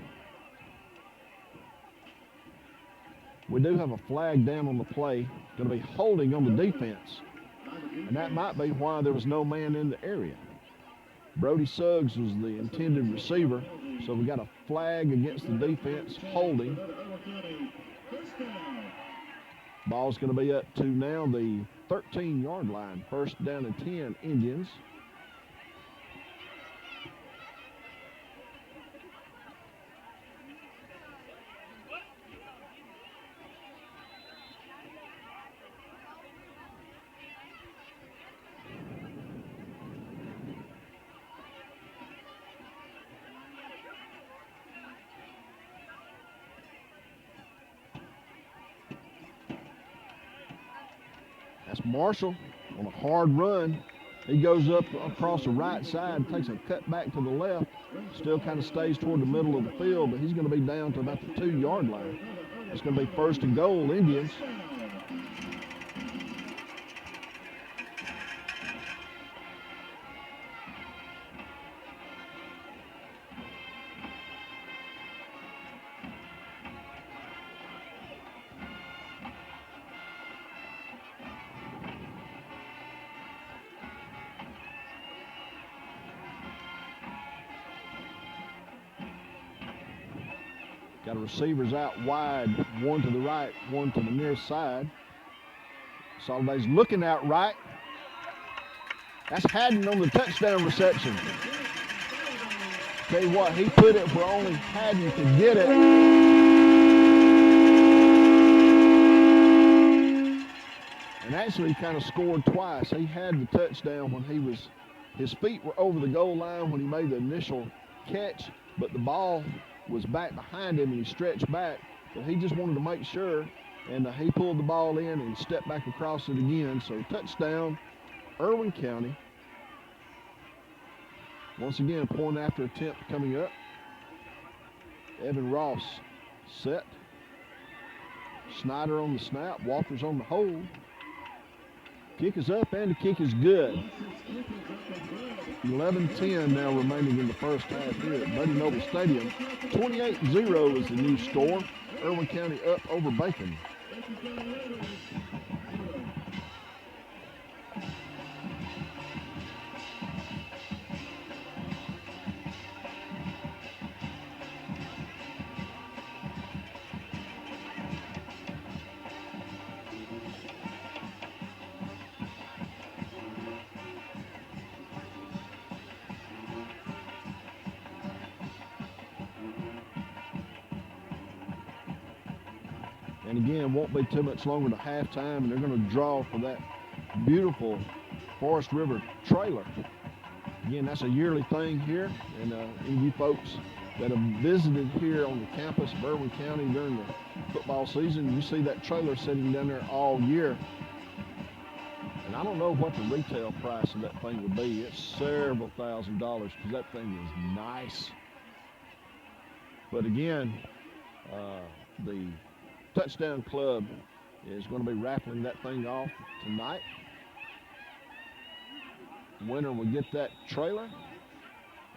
Speaker 3: We do have a flag down on the play. Going to be holding on the defense, and that might be why there was no man in the area. Brody Suggs was the intended receiver, so we got a flag against the defense, holding. Ball's going to be up to now the 13-yard line. First down and 10, Indians. That's Marshall on a hard run. He goes up across the right side, takes a cut back to the left, still kind of stays toward the middle of the field, but he's going to be down to about the 2-yard line. It's going to be first and goal, Indians. Got receivers out wide, one to the right, one to the near side. Soliday's looking out right. That's Haddon on the touchdown reception. Tell you what, he put it where only Haddon could get it. And actually kind of scored twice. He had the touchdown when his feet were over the goal line when he made the initial catch, but the ball was back behind him and he stretched back, but he just wanted to make sure, and he pulled the ball in and stepped back across it again. So touchdown, Irwin County. Once again, a point after attempt coming up. Evan Ross set. Snyder on the snap, Walters on the hold. Kick is up and the kick is good. 11-10 now remaining in the first half here at Buddy Noble Stadium. 28-0 is the new score. Irwin County up over Bacon. And again, won't be too much longer to halftime, and they're going to draw for that beautiful Forest River trailer. Again, that's a yearly thing here, and any of you folks that have visited here on the campus of Irwin County during the football season, you see that trailer sitting down there all year. And I don't know what the retail price of that thing would be. It's several $1,000s because that thing is nice. But again, the Touchdown Club is going to be raffling that thing off tonight. Winner will get that trailer.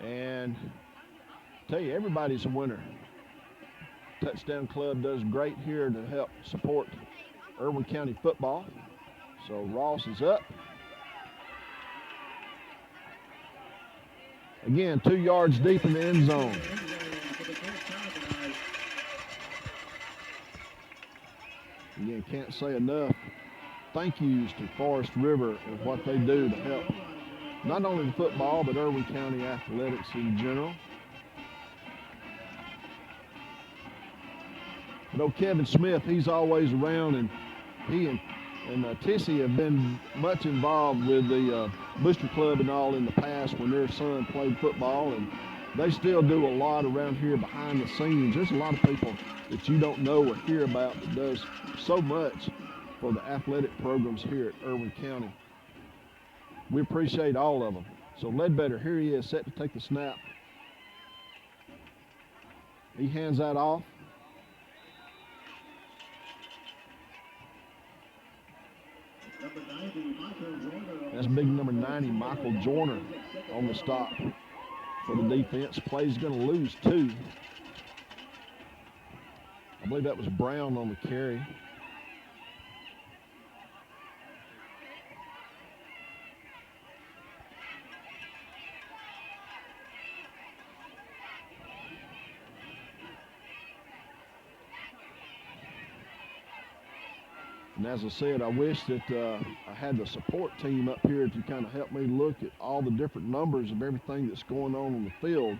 Speaker 3: And I tell you, everybody's a winner Touchdown Club does great here to help support Irwin County football. So Ross is up. Again, 2 yards deep in the end zone. Again, can't say enough thank yous to Forest River and what they do to help not only the football, but Irwin County athletics in general. But old Kevin Smith, he's always around, and he and Tissy have been much involved with the Booster Club and all in the past when their son played football, and they still do a lot around here behind the scenes. There's a lot of people that you don't know or hear about that does so much for the athletic programs here at Irwin County. We appreciate all of them. So Ledbetter, here he is, set to take the snap. He hands that off. That's big number 90, Michael Joyner, on the stop for the defense. Play's going to lose 2. I believe that was Brown on the carry. And as I said, I wish that I had the support team up here to kind of help me look at all the different numbers of everything that's going on the field.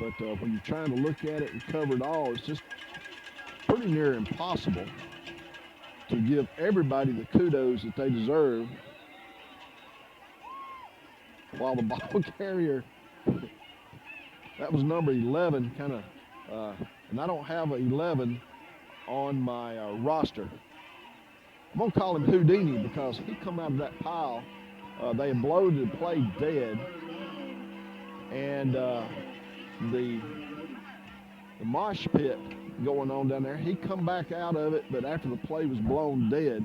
Speaker 3: But when you're trying to look at it and cover it all, it's just pretty near impossible to give everybody the kudos that they deserve. While the ball carrier, that was number 11, kind of, and I don't have an 11 on my roster. I'm going to call him Houdini because he come out of that pile. They had blowed the play dead. And the mosh pit going on down there, he come back out of it, but after the play was blown dead.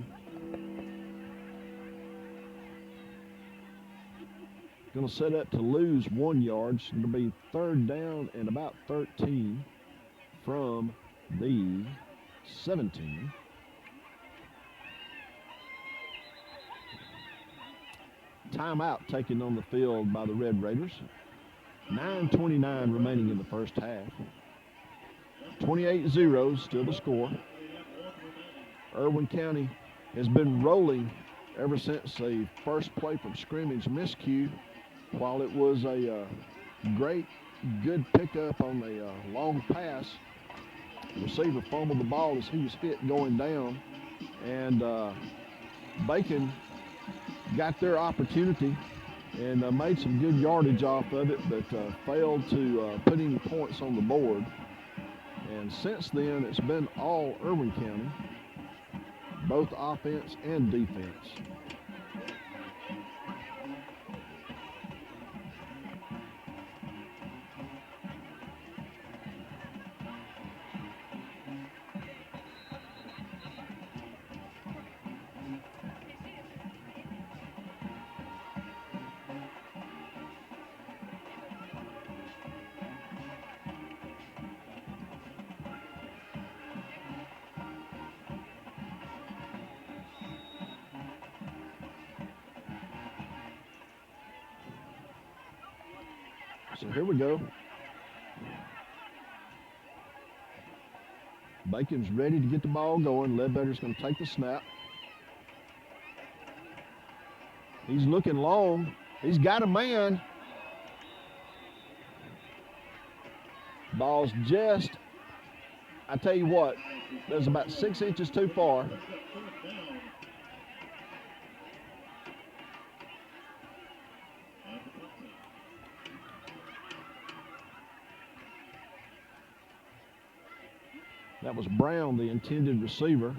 Speaker 3: Going to set up to lose 1 yard. It'll be 3rd down and about 13 from the 17. Timeout taken on the field by the Red Raiders. 9:29 remaining in the first half. 28-0 still the score. Irwin County has been rolling ever since the first play from scrimmage miscue. While it was a good pickup on the long pass, the receiver fumbled the ball as he was hit going down, and Bacon got their opportunity and made some good yardage off of it, but failed to put any points on the board. And since then, it's been all Irwin County, both offense and defense. So here we go. Bacon's ready to get the ball going. Ledbetter's going to take the snap. He's looking long. He's got a man. Ball's just, I tell you what, there's about 6 inches too far. That was Brown, the intended receiver.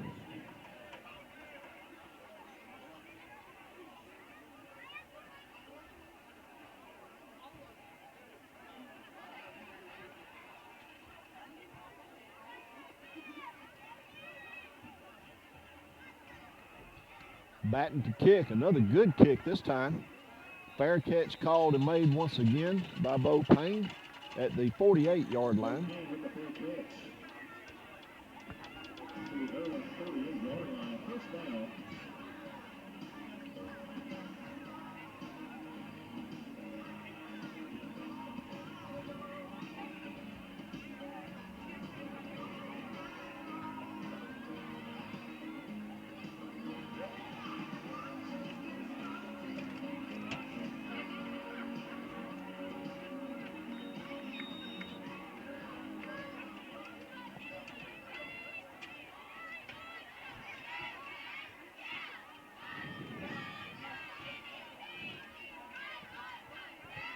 Speaker 3: Batting to kick, another good kick this time. Fair catch called and made once again by Bo Payne at the 48-yard line.
Speaker 2: to the 38-yard line. First down.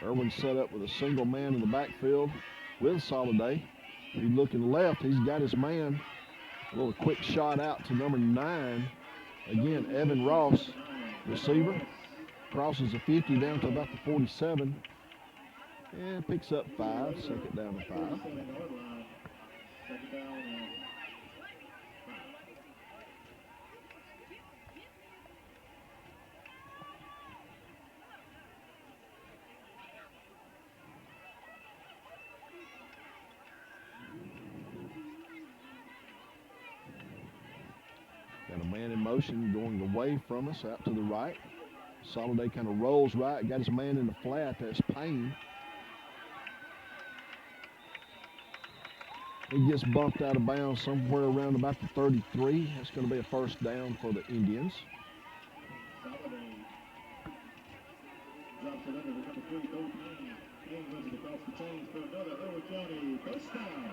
Speaker 3: Irwin set up with a single man in the backfield with Soliday. He's looking left. He's got his man. A little quick shot out to number 9. Again, Evan Ross, receiver. Crosses the 50 down to about the 47. And picks up 5. Second down to 5. Got a man in motion going away from us out to the right. Soliday kind of rolls right. Got his man in the flat. That's Payne. He gets bumped out of bounds somewhere around about the 33. That's going to be a first down for the Indians.
Speaker 2: Drops it under the number 3, Payne. Payne runs it across the chains for another Irwin County first down.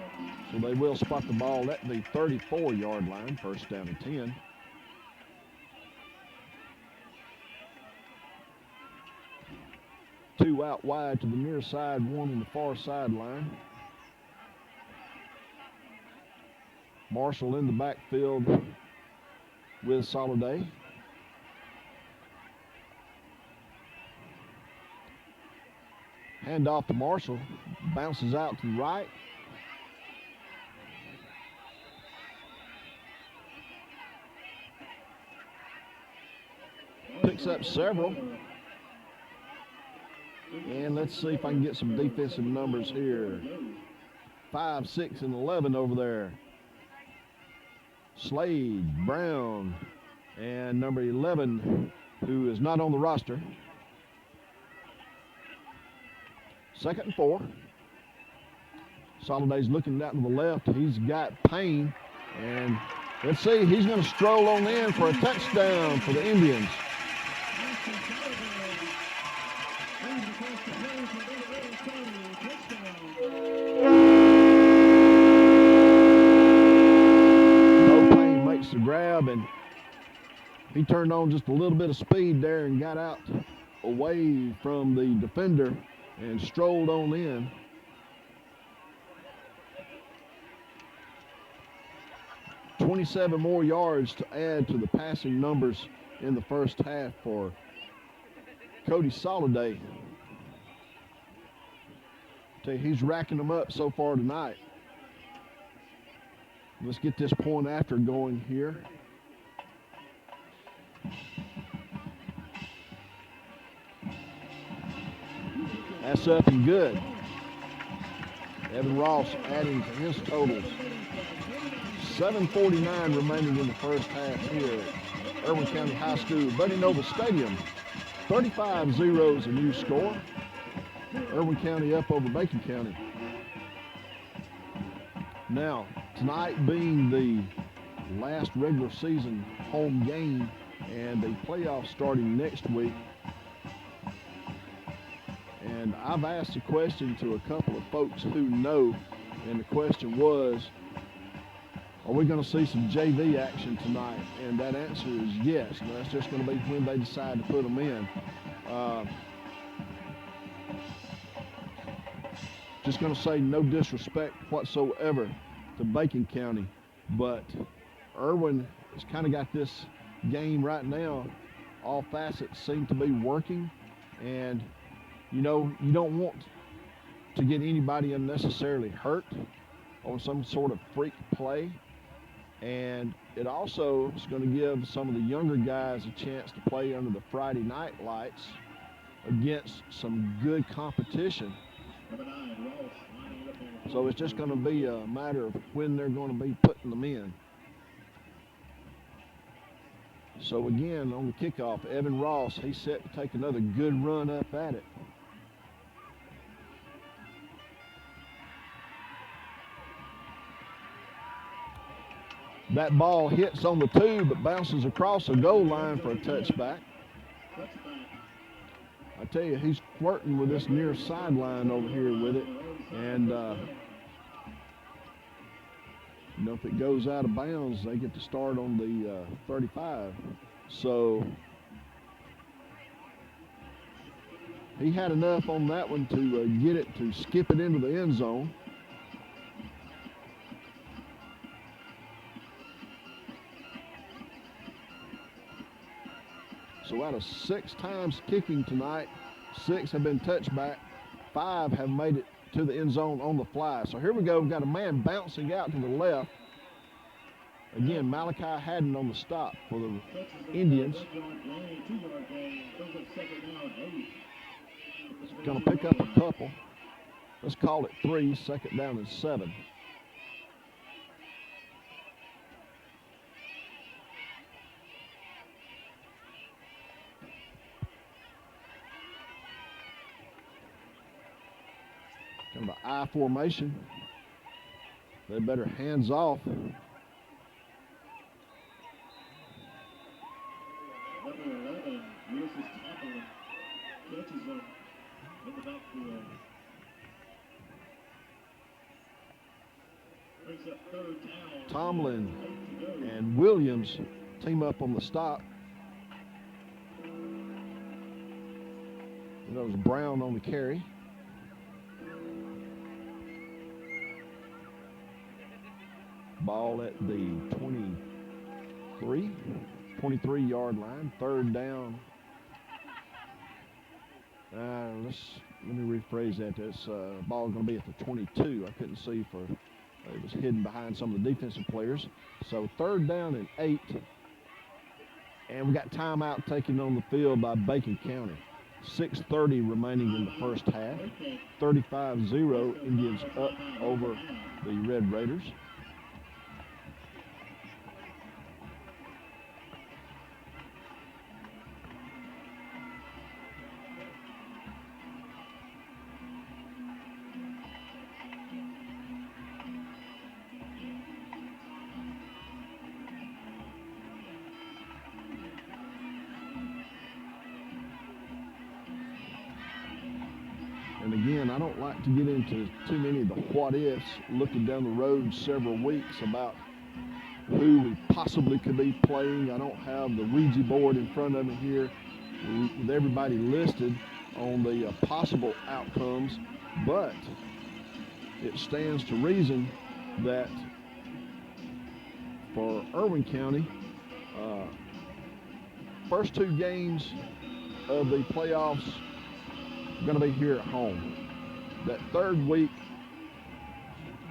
Speaker 3: So they will spot the ball at the 34-yard line. First down and 10. Two out wide to the near side, one on the far sideline. Marshall in the backfield with Soliday. Hand off to Marshall, bounces out to the right. Picks up several. And let's see if I can get some defensive numbers here. 5, 6, and 11 over there. Slade, Brown, and number 11, who is not on the roster. Second and 4. Soliday's looking out to the left. He's got Payne. And let's see, he's going to stroll on in for a touchdown for the Indians. Payne makes the grab, and he turned on just a little bit of speed there and got out away from the defender and strolled on in. $27 more yards to add to the passing numbers in the first half for Cody Soliday. Tell you, he's racking them up so far tonight. Let's get this point after going here. That's up and good. Evan Ross adding to his totals. 7:49 remaining in the first half here at Irwin County High School, Buddy Noble Stadium. 35-0 is a new score. Irwin County up over Bacon County. Now, tonight being the last regular season home game and the playoffs starting next week. And I've asked a question to a couple of folks who know, and the question was, are we going to see some JV action tonight? And that answer is yes. Now, that's just going to be when they decide to put them in. Just going to say no disrespect whatsoever to Bacon County, but Irwin has kind of got this game right now. All facets seem to be working, and you know, you don't want to get anybody unnecessarily hurt on some sort of freak play. And it also is going to give some of the younger guys a chance to play under the Friday night lights against some good competition. So it's just going to be a matter of when they're going to be putting them in. So again, on the kickoff, Evan Ross, he's set to take another good run up at it. That ball hits on the 2, but bounces across the goal line for a touchback. I tell you, he's flirting with this near sideline over here with it. And, if it goes out of bounds, they get to start on the 35. So he had enough on that one to get it to skip it into the end zone. So out of 6 times kicking tonight, 6 have been touched back, 5 have made it to the end zone on the fly. So here we go. We've got a man bouncing out to the left. Again, Malachi Haddon on the stop for the Indians. Going to pick up a couple. Let's call it 3, 2nd down and 7. Kind of an I formation. They better hands off.
Speaker 2: Number 11, Ulysses Tomlin, catches him in the backfield. Brings up 3rd down.
Speaker 3: Tomlin and Williams team up on the stop. That was Brown on the carry. Ball at the 23-yard line, 3rd down. Let me rephrase that. This ball going to be at the 22. I couldn't see it was hidden behind some of the defensive players. So 3rd down and 8. And we got timeout taken on the field by Bacon County. 6:30 remaining in the first half. 35-0 Indians up over the Red Raiders. And again, I don't like to get into too many of the what-ifs, looking down the road several weeks about who we possibly could be playing. I don't have the Ouija board in front of me here with everybody listed on the possible outcomes, but it stands to reason that for Irwin County, first 2 games of the playoffs are going to be here at home. That 3rd week,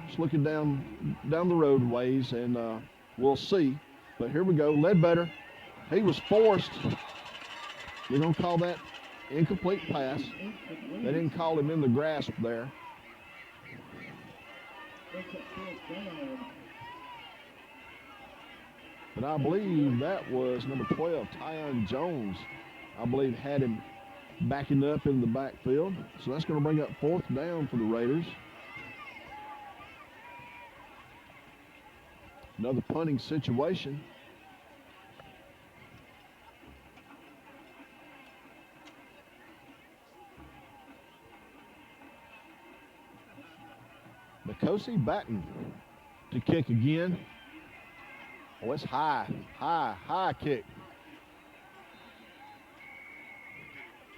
Speaker 3: just looking down the road ways, and we'll see. But here we go. Ledbetter, he was forced. We're going to call that incomplete pass. They didn't call him in the grasp there. But I believe that was number 12, Tyon Jones. I believe had him backing up in the backfield. So that's going to bring up 4th down for the Raiders. Another punting situation. Nkosi Batten to kick again. Oh, it's high kick.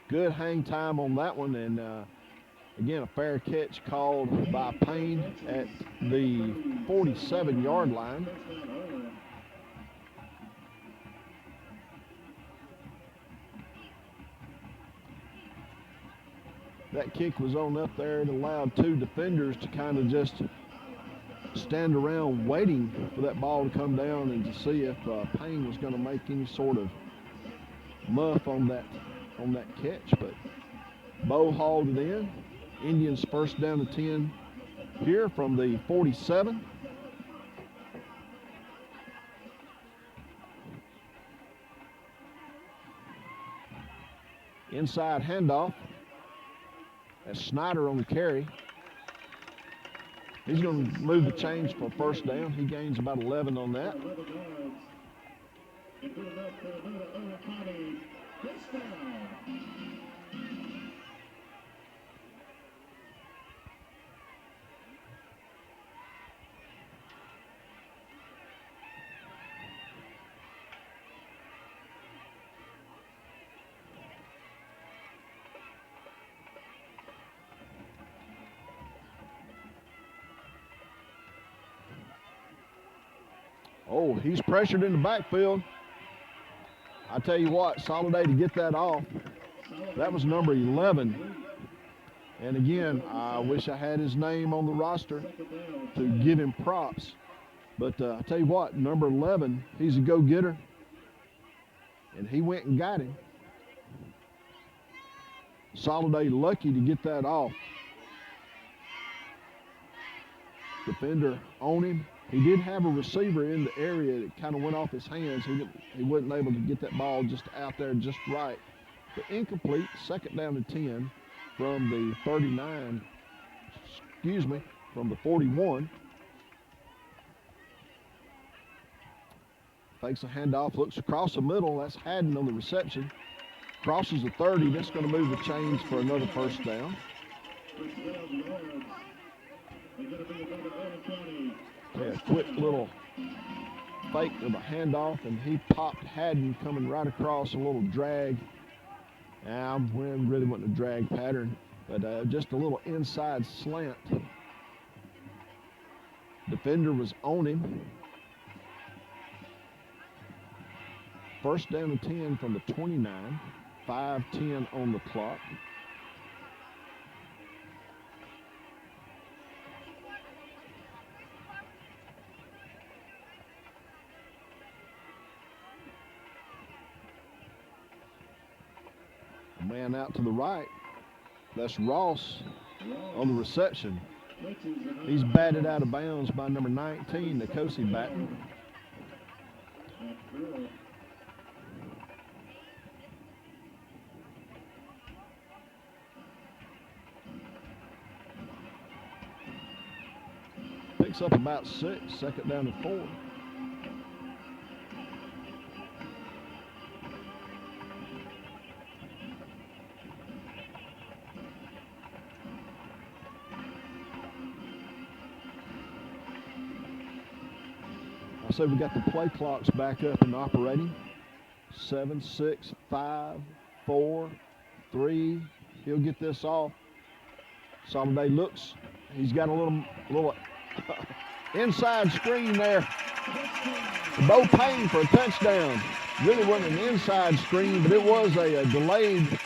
Speaker 3: Good hang time on that one, and again, a fair catch called by Payne at the 47-yard line. That kick was on up there and allowed 2 defenders to kind of just stand around waiting for that ball to come down and to see if Payne was going to make any sort of muff on that catch. But Bo hauled it in. Indians first down to 10 here from the 47. Inside handoff. That's Snyder on the carry. He's going to move the chains for first down. He gains about 11 on that.
Speaker 2: 11 yards. And good enough for another Irwin County first down.
Speaker 3: Oh, he's pressured in the backfield. I tell you what, Soliday to get that off. That was number 11. And again, I wish I had his name on the roster to give him props. But I tell you what, number 11, he's a go-getter. And he went and got him. Soliday lucky to get that off. Defender on him. He did have a receiver in the area that kind of went off his hands. He wasn't able to get that ball just out there just right. But incomplete, second down and 10 from the 39, from the 41. Fakes a handoff, looks across the middle. That's Haddon on the reception. Crosses the 30. That's going to move the chains for another first down. Yeah, quick little fake of a handoff, and he popped Haddon coming right across, a little drag. Now, we really wasn't a drag pattern, but just a little inside slant. Defender was on him. First down and 10 from the 29, 5:10 on the clock. Man out to the right. That's Ross on the reception. He's batted out of bounds by number 19, Nkosi Batten. Picks up about 6, second down and 4. So we got the play clocks back up and operating. 7, 6, 5, 4, 3. He'll get this off. Soliday looks. He's got a little inside screen there. Bo Payne for a touchdown. Really wasn't an inside screen, but it was a delayed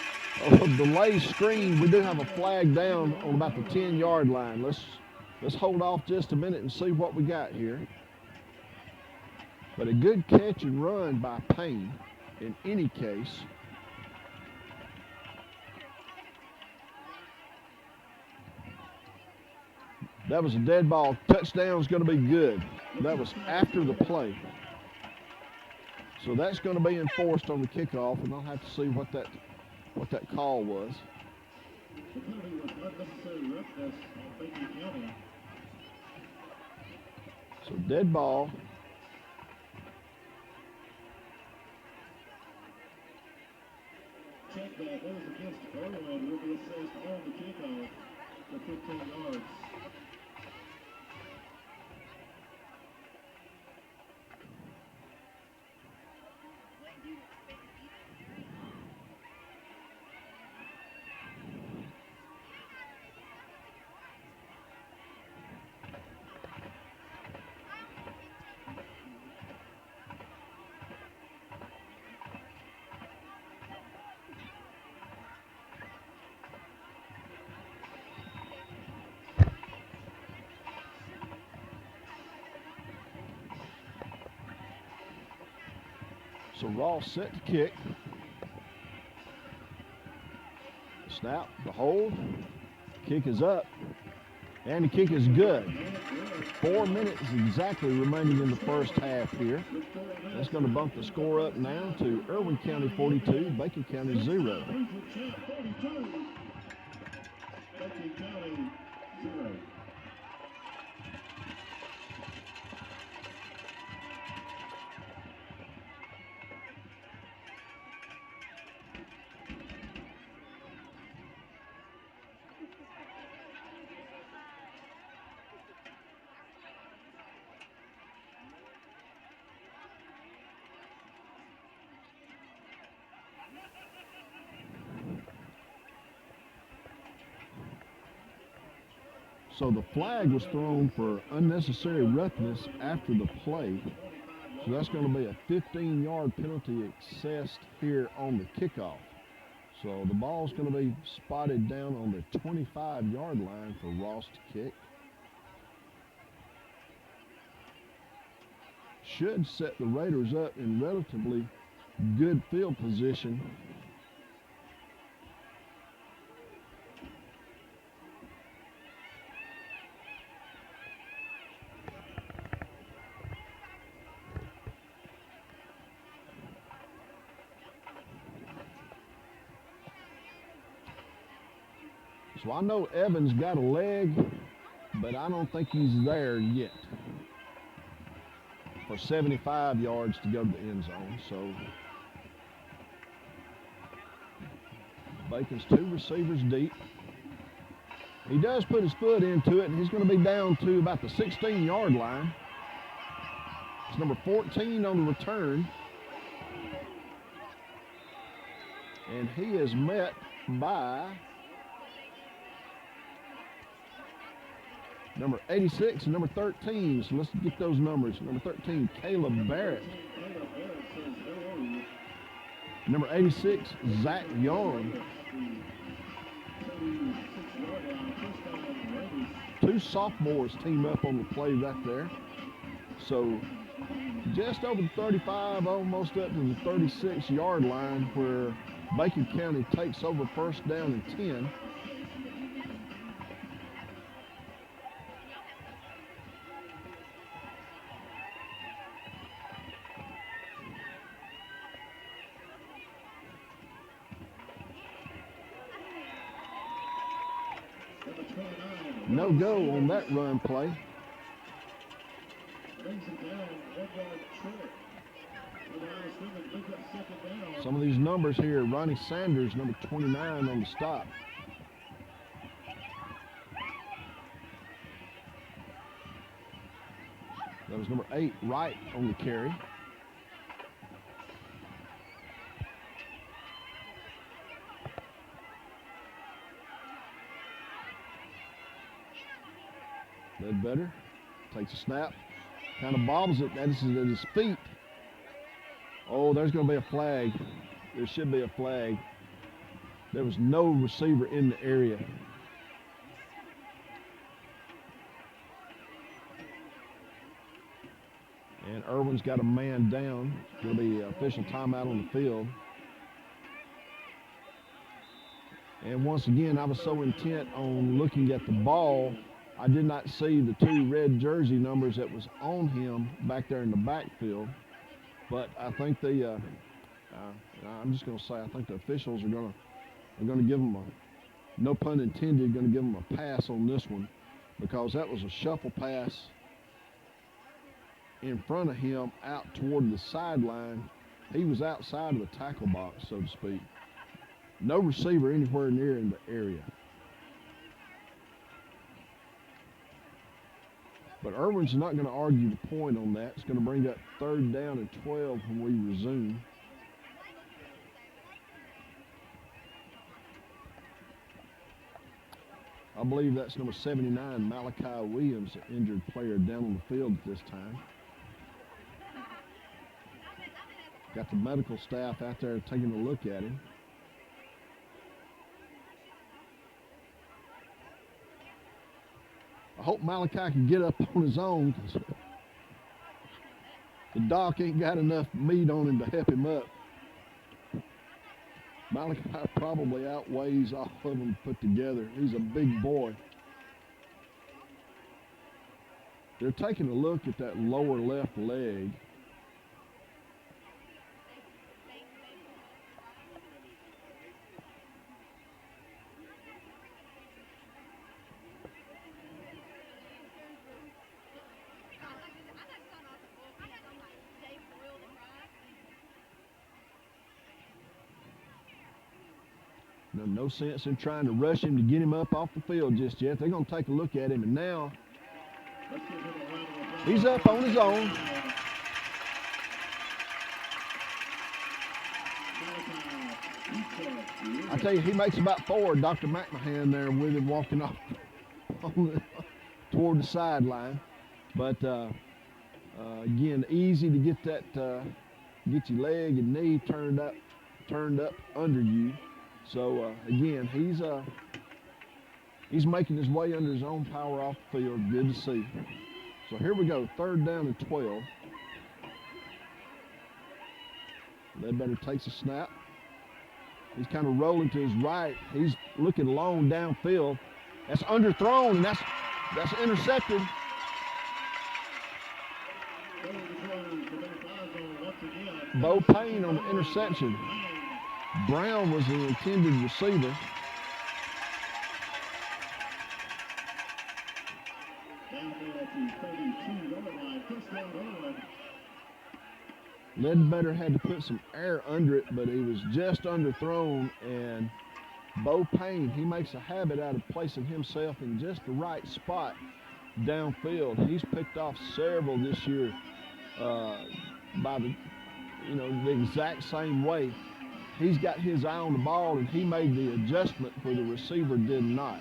Speaker 3: screen. We do have a flag down on about the 10-yard line. Let's hold off just a minute and see what we got here. But a good catch and run by Payne in any case. That was a dead ball. Touchdown's going to be good. That was after the play. So that's going to be enforced on the kickoff, and I'll have to see what that call was. So dead ball.
Speaker 2: Check that. That was against Irwin. Will be assessed on the kickoff for 15 yards.
Speaker 3: So Ross set to kick. Snap, the hold. Kick is up. And the kick is good. 4 minutes exactly remaining in the first half here. That's going to bump the score up now to Irwin County 42, Bacon County 0.
Speaker 2: Bacon County 0.
Speaker 3: So the flag was thrown for unnecessary roughness after the play. So that's going to be a 15-yard penalty assessed here on the kickoff. So the ball's going to be spotted down on the 25-yard line for Ross to kick. Should set the Raiders up in relatively good field position. So I know Evans got a leg, but I don't think he's there yet for 75 yards to go to the end zone. So Bacon's 2 receivers deep. He does put his foot into it, and he's going to be down to about the 16-yard line. It's number 14 on the return. And he is met by number 86 and number 13. So let's get those numbers. Number 13, Caleb Barrett. Number 86, Zach Young. 2 sophomores team up on the play right there. So just over the 35, almost up to the 36-yard line where Bacon County takes over first down and 10. No go on that run play. Some of these numbers here, Ronnie Sanders, number 29 on the stop. That was number 8, Wright, on the carry. Ledbetter takes a snap, kind of bobbles it. That is at his feet. Oh, there's going to be a flag. There should be a flag. There was no receiver in the area. And Irwin's got a man down. It's going to be an official timeout on the field. And once again, I was so intent on looking at the ball, I did not see the 2 red jersey numbers that was on him back there in the backfield. But I think I'm just going to say, I think the officials are going to give him a, no pun intended, going to give him a pass on this one, because that was a shuffle pass in front of him out toward the sideline. He was outside of the tackle box, so to speak. No receiver anywhere near in the area. But Irwin's not going to argue the point on that. It's going to bring up 3rd down and 12 when we resume. I believe that's number 79, Malachi Williams, the injured player down on the field at this time. Got the medical staff out there taking a look at him. I hope Malachi can get up on his own, because the doc ain't got enough meat on him to help him up. Malachi probably outweighs all of them put together. He's a big boy. They're taking a look at that lower left leg. No sense in trying to rush him to get him up off the field just yet. They're going to take a look at him, and now he's up on his own. I tell you, he makes about 4. Dr. McMahon there with him walking off toward the sideline. But again, easy to get that, get your leg and knee turned up under you. So again, he's making his way under his own power off the field. Good to see. So here we go, 3rd down and 12. Ledbetter takes a snap. He's kind of rolling to his right. He's looking long downfield. That's underthrown, and that's intercepted. Bo Payne on the interception. Brown was the intended receiver. Ledbetter had to put some air under it, but he was just underthrown, and Bo Payne, he makes a habit out of placing himself in just the right spot downfield. He's picked off several this year by the exact same way. He's got his eye on the ball, and he made the adjustment where the receiver did not.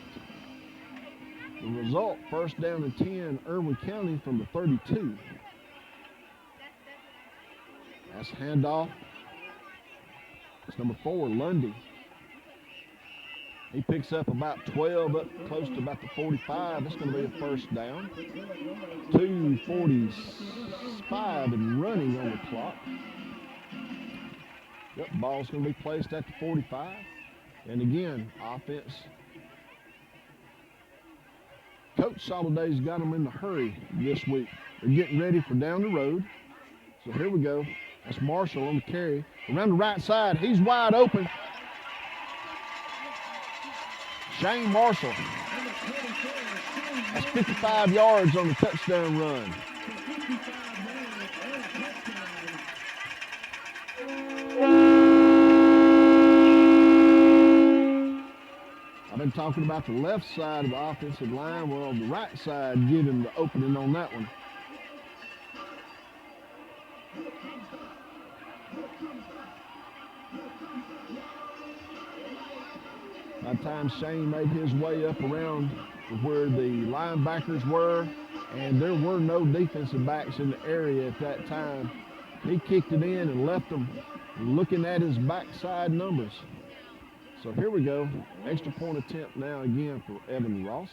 Speaker 3: The result, 1st down and 10, Irwin County from the 32. That's handoff. It's number 4, Lundy. He picks up about 12, up close to about the 45. That's going to be a 1st down. 2:45 and running on the clock. Yep, ball's going to be placed at the 45. And again, offense. Coach Soliday's got them in a hurry this week. They're getting ready for down the road. So here we go. That's Marshall on the carry. Around the right side, he's wide open. Shane Marshall. That's 55 yards on the touchdown run. I've been talking about the left side of the offensive line. Well, the right side give him the opening on that one. By the time Shane made his way up around to where the linebackers were, and there were no defensive backs in the area at that time, he kicked it in and left them looking at his backside numbers. So here we go. Extra point attempt now again for Evan Ross.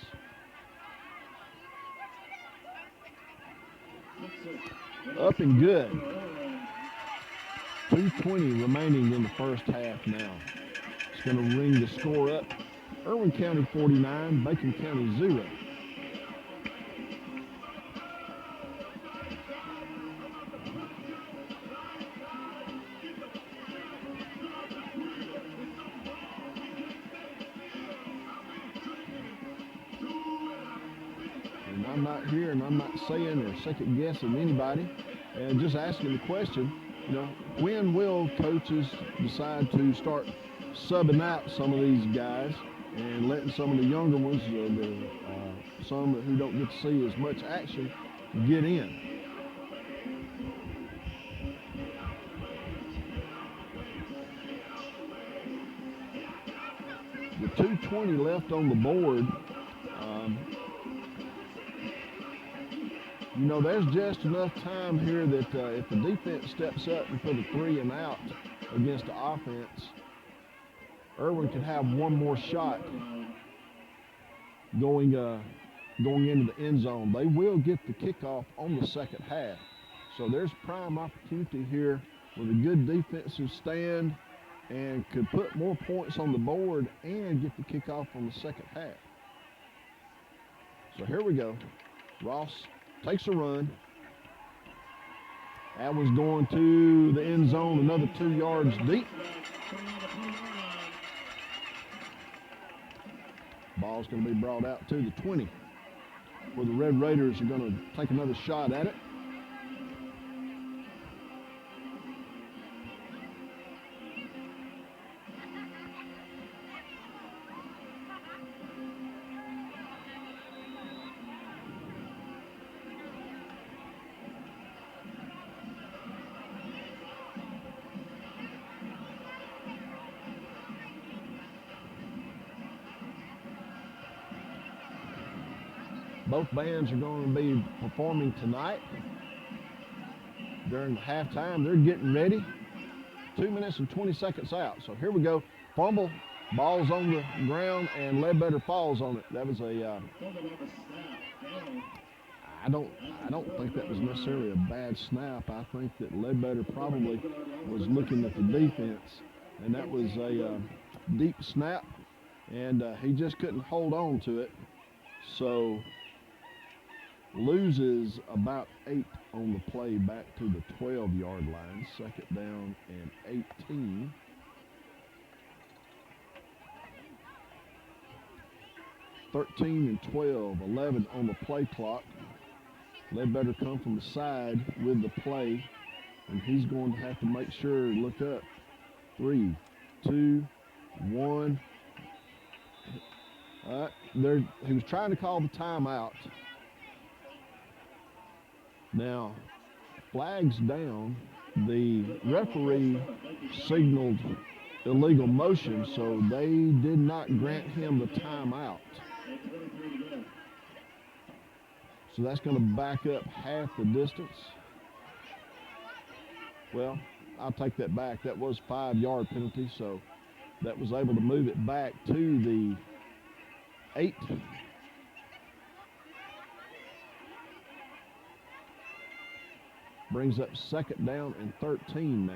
Speaker 3: Up and good. 2:20 remaining in the 1st half now. It's going to ring the score up. Irwin County 49, Bacon County 0. And I'm not here and I'm not saying or second guessing anybody, and just asking the question, when will coaches decide to start subbing out some of these guys and letting some of the younger ones, some who don't get to see as much action, get in? With 2:20 left on the board, there's just enough time here that if the defense steps up and put a 3 and out against the offense, Irwin could have one more shot going into the end zone. They will get the kickoff on the 2nd half. So there's prime opportunity here with a good defensive stand and could put more points on the board and get the kickoff on the 2nd half. So here we go. Ross takes a run. That was going to the end zone, another 2 yards deep. Ball's going to be brought out to the 20, where the Red Raiders are going to take another shot at it. Both bands are going to be performing tonight. During halftime, they're getting ready. 2 minutes and 20 seconds out. So here we go. Fumble, ball's on the ground, and Ledbetter falls on it. That was a. I don't think that was necessarily a bad snap. I think that Ledbetter probably was looking at the defense, and that was a deep snap, and he just couldn't hold on to it. So loses about 8 on the play back to the 12-yard line. 2nd down and 18. $13 and 12, 11 on the play clock. Ledbetter come from the side with the play, and he's going to have to make sure to look up. 3, 2, 1. He was trying to call the timeout. Now, flags down. The referee signaled illegal motion, so they did not grant him the timeout. So that's going to back up half the distance. Well, I'll take that back. That was a 5-yard penalty, so that was able to move it back to the 8. Brings up 2nd down and 13 now.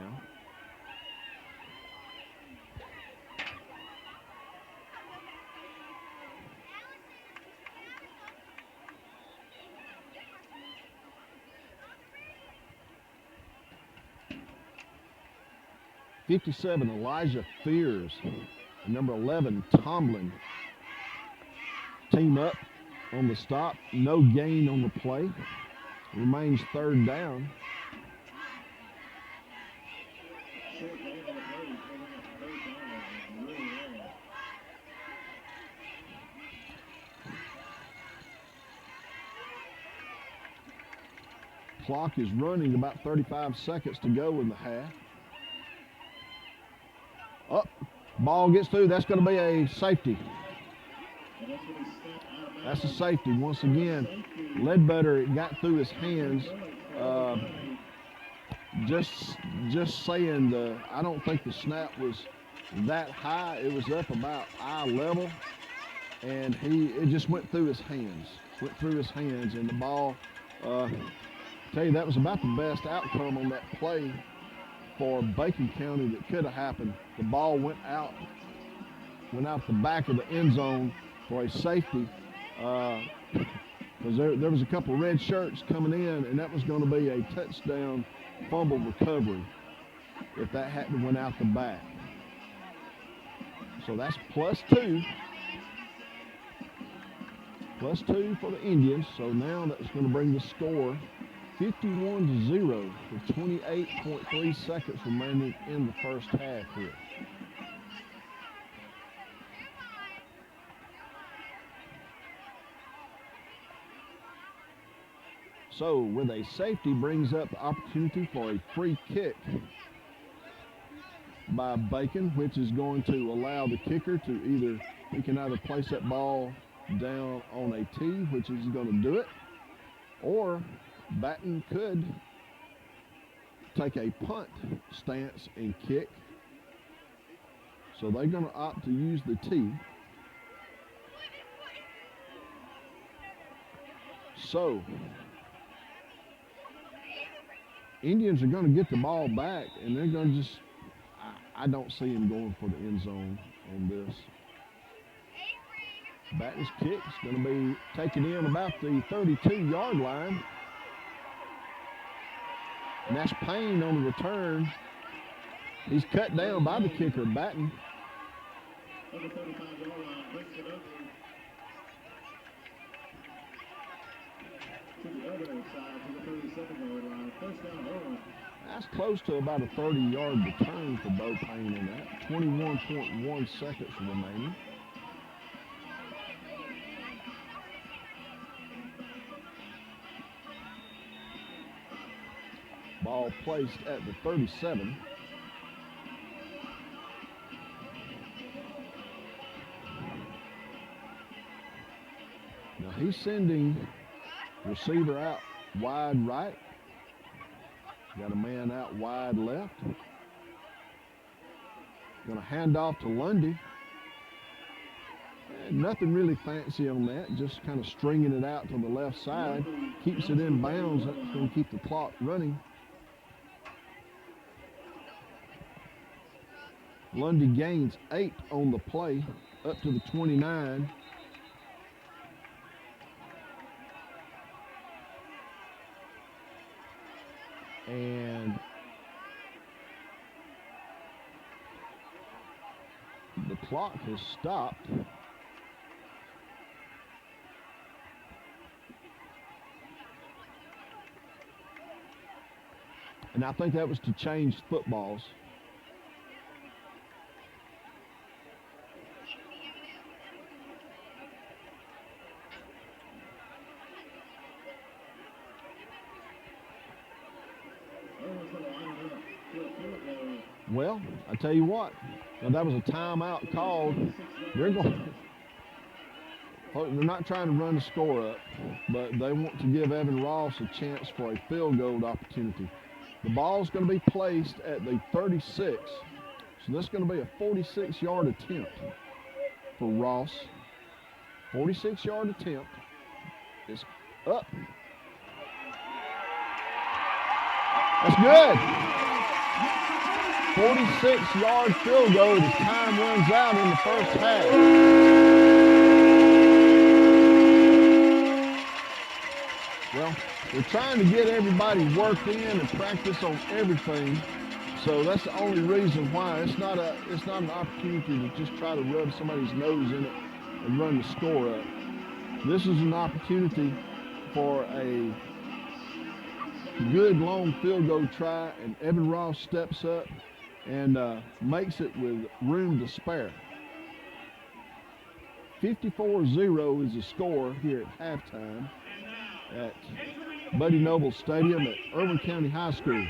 Speaker 3: '57, Elijah Fears. Number 11, Tomlin. Team up on the stop. No gain on the play. Remains 3rd down. Clock is running, about 35 seconds to go in the half. Up, ball gets through. That's going to be a safety. That's a safety. Once again, Ledbetter got through his hands. Just saying, I don't think the snap was that high. It was up about eye level, and it just went through his hands. And the ball. Tell you, that was about the best outcome on that play for Bacon County that could have happened. The ball went out the back of the end zone for a safety, because there was a couple of red shirts coming in, and that was going to be a touchdown fumble recovery if that hadn't went out the back. So that's +2. +2 for the Indians. So now that's going to bring the score 51-0 with 28.3 seconds remaining in the first half here. So with a safety brings up the opportunity for a free kick by Bacon, which is going to allow the kicker to he can either place that ball down on a tee, which is going to do it, or Baton could take a punt stance and kick. So they're going to opt to use the tee. So Indians are going to get the ball back, and they're going to I don't see him going for the end zone on this. Baton's kick is going to be taken in about the 32-yard line. And that's Payne on the return. He's cut down by the kicker, Batten.
Speaker 2: On the 35-yard line, brings it over to the other side, to the 37-yard line. First down, Irwin.
Speaker 3: That's close to about a 30-yard return for Bo Payne in that. 21.1 seconds remaining. Ball placed at the 37. Now he's sending receiver out wide right. Got a man out wide left. Going to hand off to Lundy. And nothing really fancy on that, just kind of stringing it out to the left side. Keeps it in bounds. That's going to keep the clock running. Lundy gains 8 on the play, up to the 29. And the clock has stopped. And I think that was to change footballs. Well, I tell you what, now that was a timeout called. They're not trying to run the score up, but they want to give Evan Ross a chance for a field goal opportunity. The ball's going to be placed at the 36, so this is going to be a 46-yard attempt for Ross. 46-yard attempt is up. That's good. 46-yard field goal as time runs out in the first half. Well, we're trying to get everybody worked in and practice on everything, so that's the only reason why. It's not an opportunity to just try to rub somebody's nose in it and run the score up. This is an opportunity for a good long field goal try, and Evan Ross steps up and makes it with room to spare. 54-0 is the score here at halftime at Buddy Noble Stadium at Irwin County High School.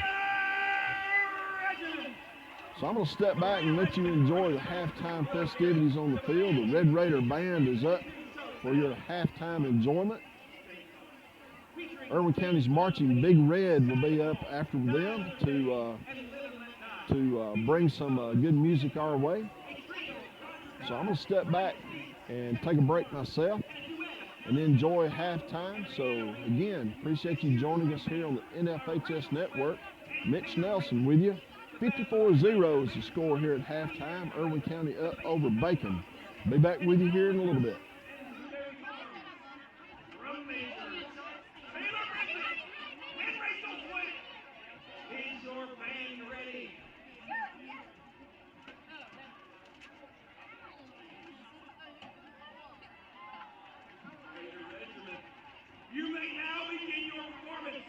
Speaker 3: So I'm going to step back and let you enjoy the halftime festivities on the field. The Red Raider Band is up for your halftime enjoyment. Irwin County's marching Big Red will be up after them to bring some good music our way. So I'm going to step back and take a break myself and enjoy halftime. So again, appreciate you joining us here on the NFHS Network. Mitch Nelson with you. 54-0 is the score here at halftime. Irwin County up over Bacon. Be back with you here in a little bit.
Speaker 1: You may now begin your performance.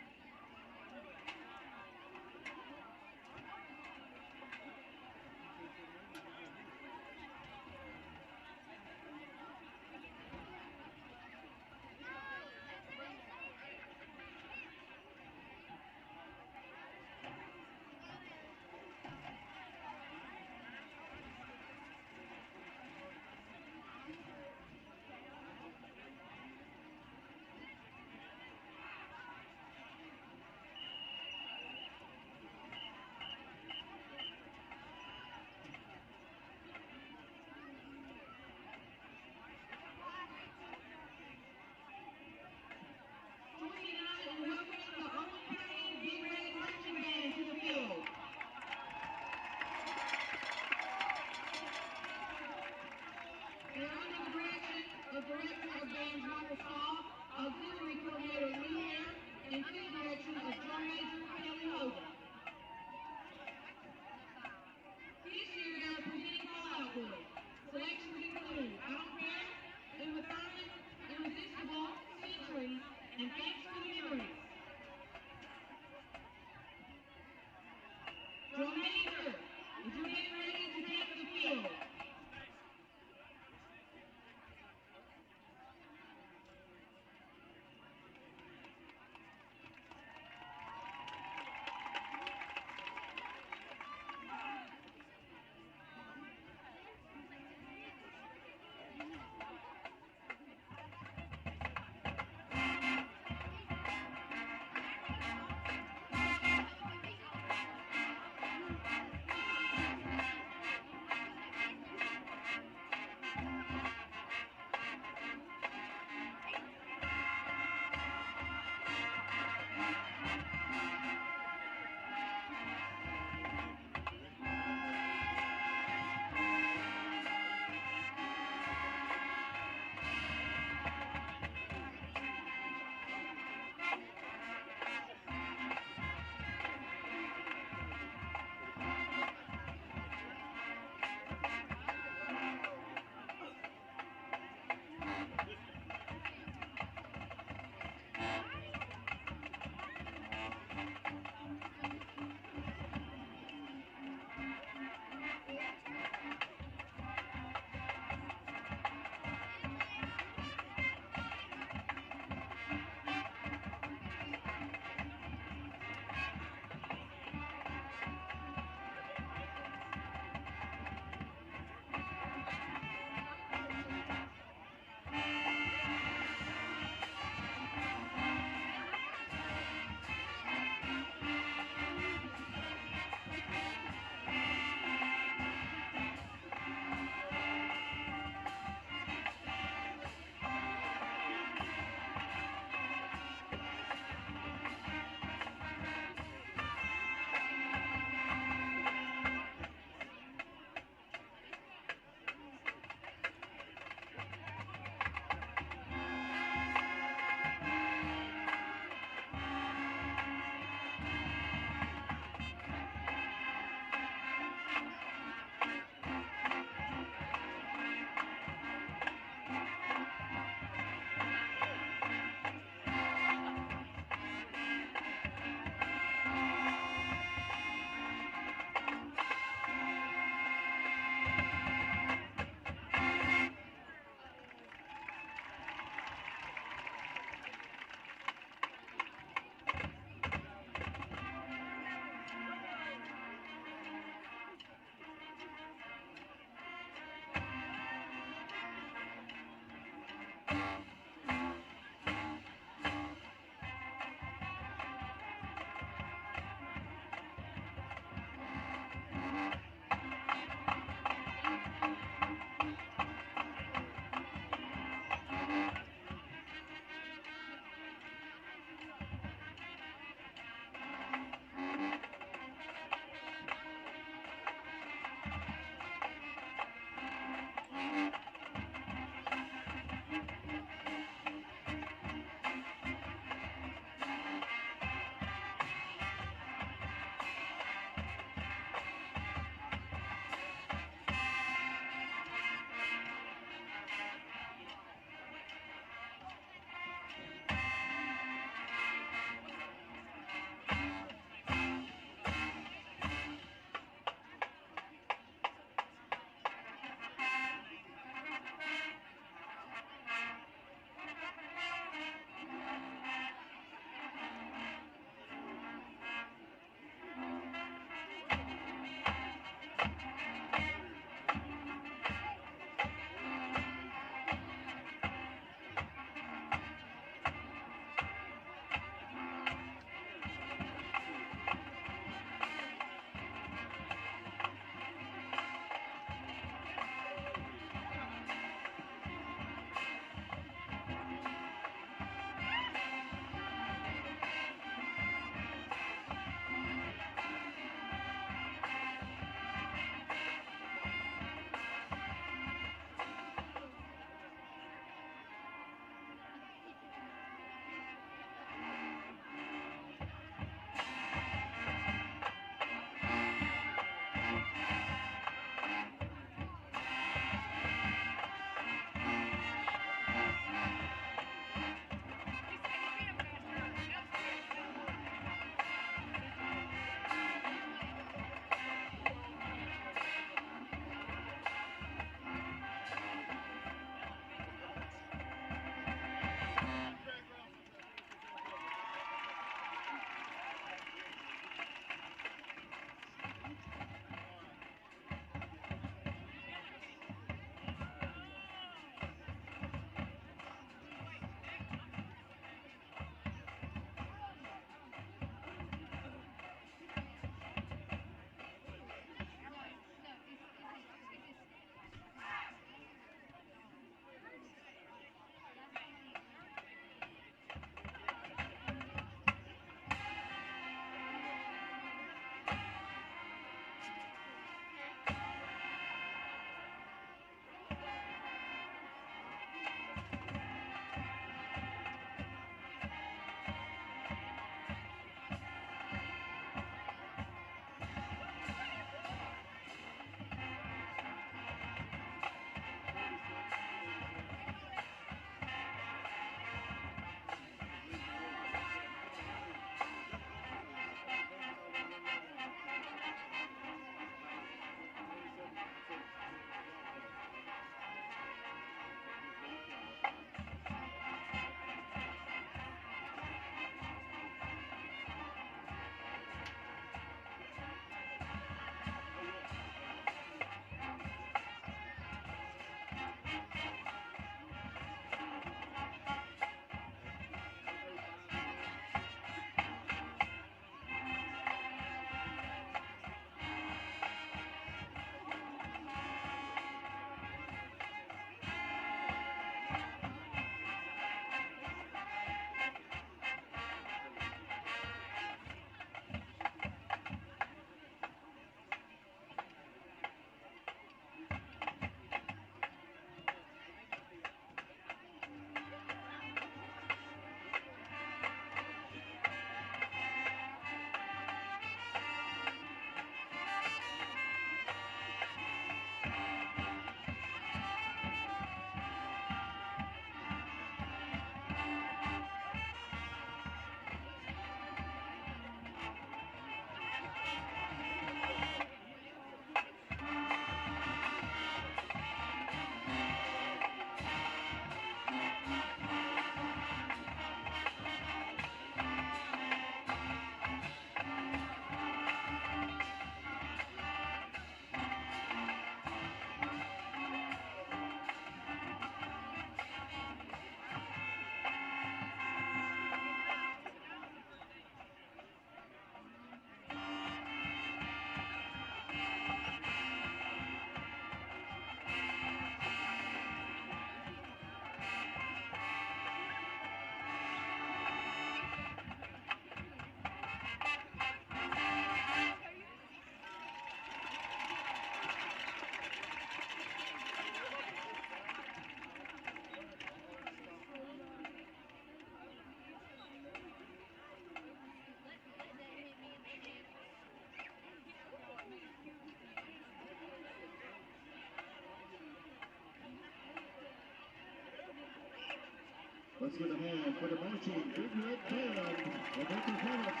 Speaker 2: Let's give a hand for the marching Big Red Band and their performance.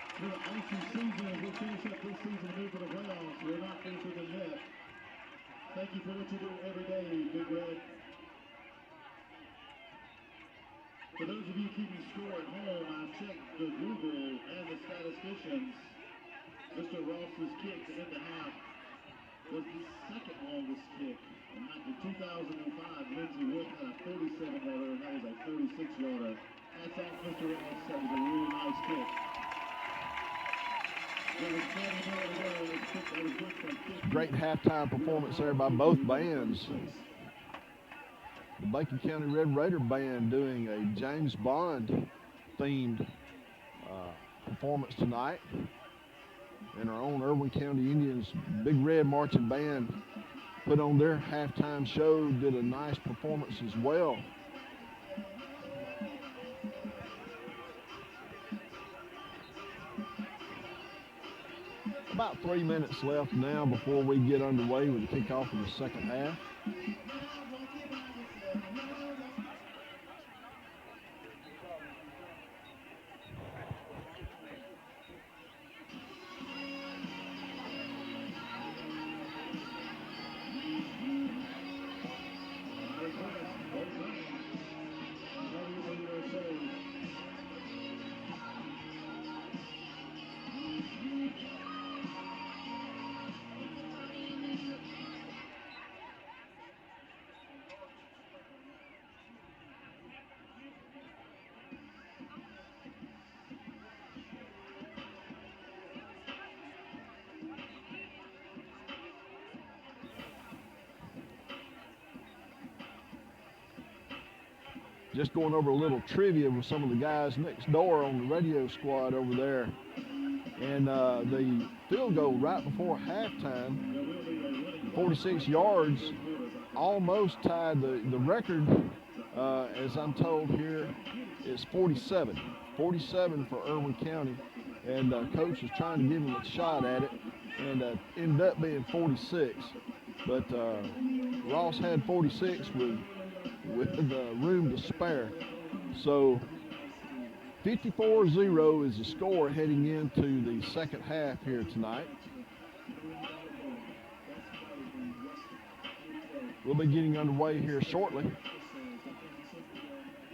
Speaker 2: It's been an awesome season as we finish up this season and move to the playoffs. We're not finished with it yet. Thank you for what you do every day, Big Red. For those of you keeping score at home, I checked the Google and the statisticians. Mr. Ross's kick to end the half was the second longest kick. In 2005, Lindsey Wolf had a 47-yarder, and that was a 36-yarder. Hats off, Mr. Ross. That was a really nice kick.
Speaker 3: Great halftime performance there by both bands. The Bacon County Red Raider Band doing a James Bond themed performance tonight. And our own Irwin County Indians Big Red Marching Band put on their halftime show, did a nice performance as well. About 3 minutes left now before we get underway with the kickoff in the second half. Just going over a little trivia with some of the guys next door on the radio squad over there. And the field goal right before halftime, 46 yards, almost tied the record, as I'm told here, is 47. 47 for Irwin County. And coach was trying to give him a shot at it, and ended up being 46. But Ross had 46 with room to spare. So 54-0 is the score heading into the second half here tonight. We'll be getting underway here shortly.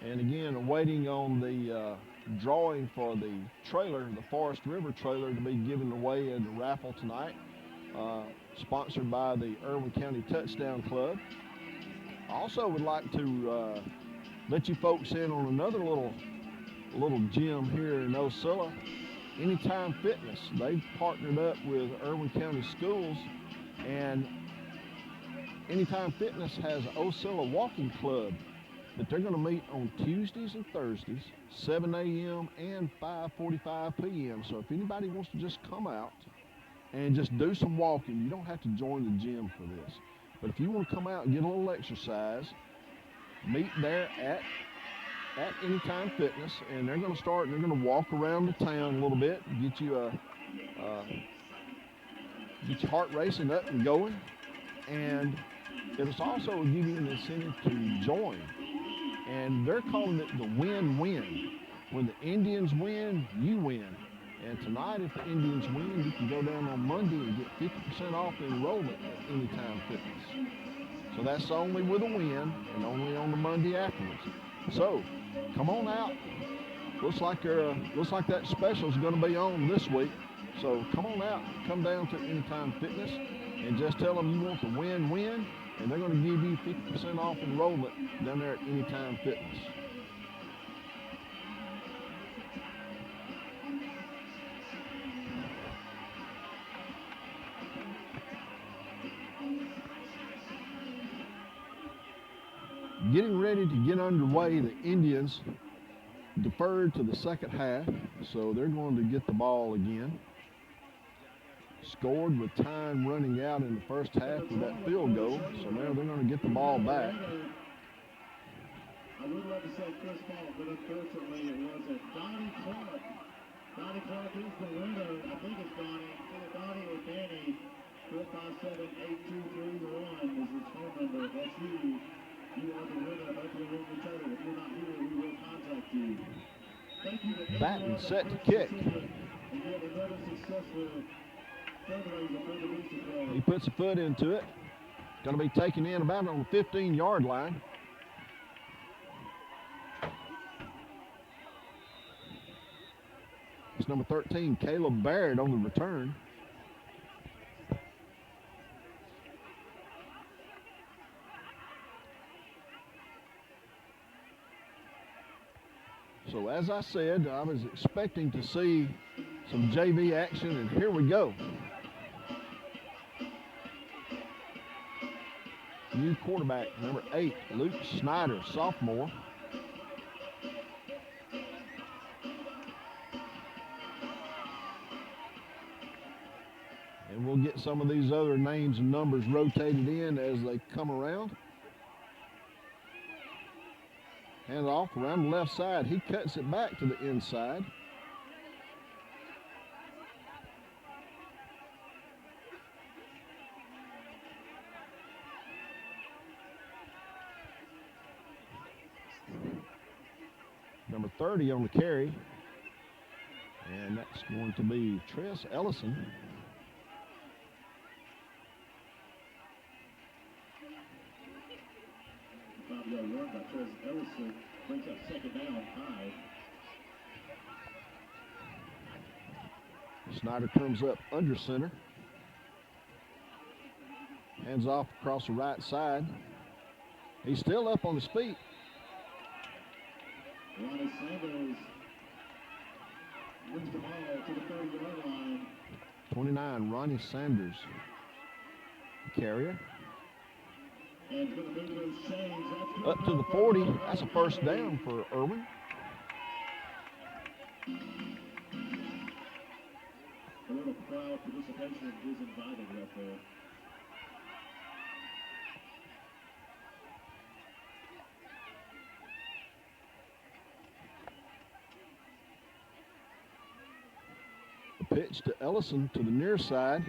Speaker 3: And again, waiting on the drawing for the trailer, the Forest River trailer, to be given away in the raffle tonight, sponsored by the Irwin County Touchdown Club. I also would like to let you folks in on another little gym here in Ocilla, Anytime Fitness. They've partnered up with Irwin County Schools, and Anytime Fitness has an Ocilla Walking Club that they're going to meet on Tuesdays and Thursdays, 7 a.m. and 5:45 p.m. So if anybody wants to just come out and just do some walking, you don't have to join the gym for this. But if you want to come out and get a little exercise, meet there at Anytime Fitness, and they're going to walk around the town a little bit, get you get your heart racing up and going, and it'll also give you an incentive to join. And they're calling it the win-win. When the Indians win, you win. And tonight, if the Indians win, you can go down on Monday and get 50% off the enrollment at Anytime Fitness. So that's only with a win and only on the Monday afterwards. So come on out. Looks like that special is going to be on this week. So come on out, come down to Anytime Fitness, and just tell them you want the win-win, and they're going to give you 50% off enrollment down there at Anytime Fitness. Getting ready to get underway, the Indians deferred to the second half, so they're going to get the ball again. Scored with time running out in the first half with that field goal, so now they're going to get the ball back.
Speaker 2: I would love to say Chris Paul, but unfortunately it wasn't. Donnie Clark. Donnie Clark is the winner. I think it's Donnie. Either Donnie or Danny. 457-8231 is his phone number. That's you. You are the winner of the Irwin title. If you're not here, we will contact you. Thank you to
Speaker 3: Batting
Speaker 2: everyone
Speaker 3: set
Speaker 2: that
Speaker 3: to kick.
Speaker 2: participated. And you have another successful fundraiser for the Booster Club.
Speaker 3: He puts a foot into it. Going to be taken in about on the 15-yard line. It's number 13, Caleb Baird, on the return. So as I said, I was expecting to see some JV action, and here we go. New quarterback, number 8, Luke Snyder, sophomore. And we'll get some of these other names and numbers rotated in as they come around. Hand off around the left side. He cuts it back to the inside. Number 30 on the carry. And that's going to be Tress Ellison.
Speaker 2: Five-yard run by Tress Ellison brings up second down, 5.
Speaker 3: Snyder comes up under center. Hands off across the right side. He's still up on his feet.
Speaker 2: Ronnie Sanders brings the ball to the 30-yard line.
Speaker 3: 29, Ronnie Sanders. Carrier.
Speaker 2: And going to move those chains
Speaker 3: Up to the 40. That's a first down for Irwin.
Speaker 2: A little crowd participation is invited right there.
Speaker 3: The pitch to Ellison to the near side.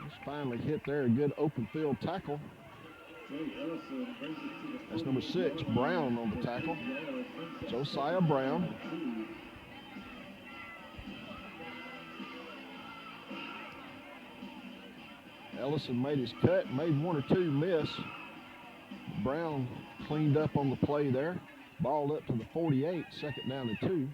Speaker 3: Just finally hit there, a good open field tackle. That's number 6, Brown on the tackle. Josiah Brown. Ellison made his cut, made one or two miss. Brown cleaned up on the play there. Ball up to the 48, second down and 2.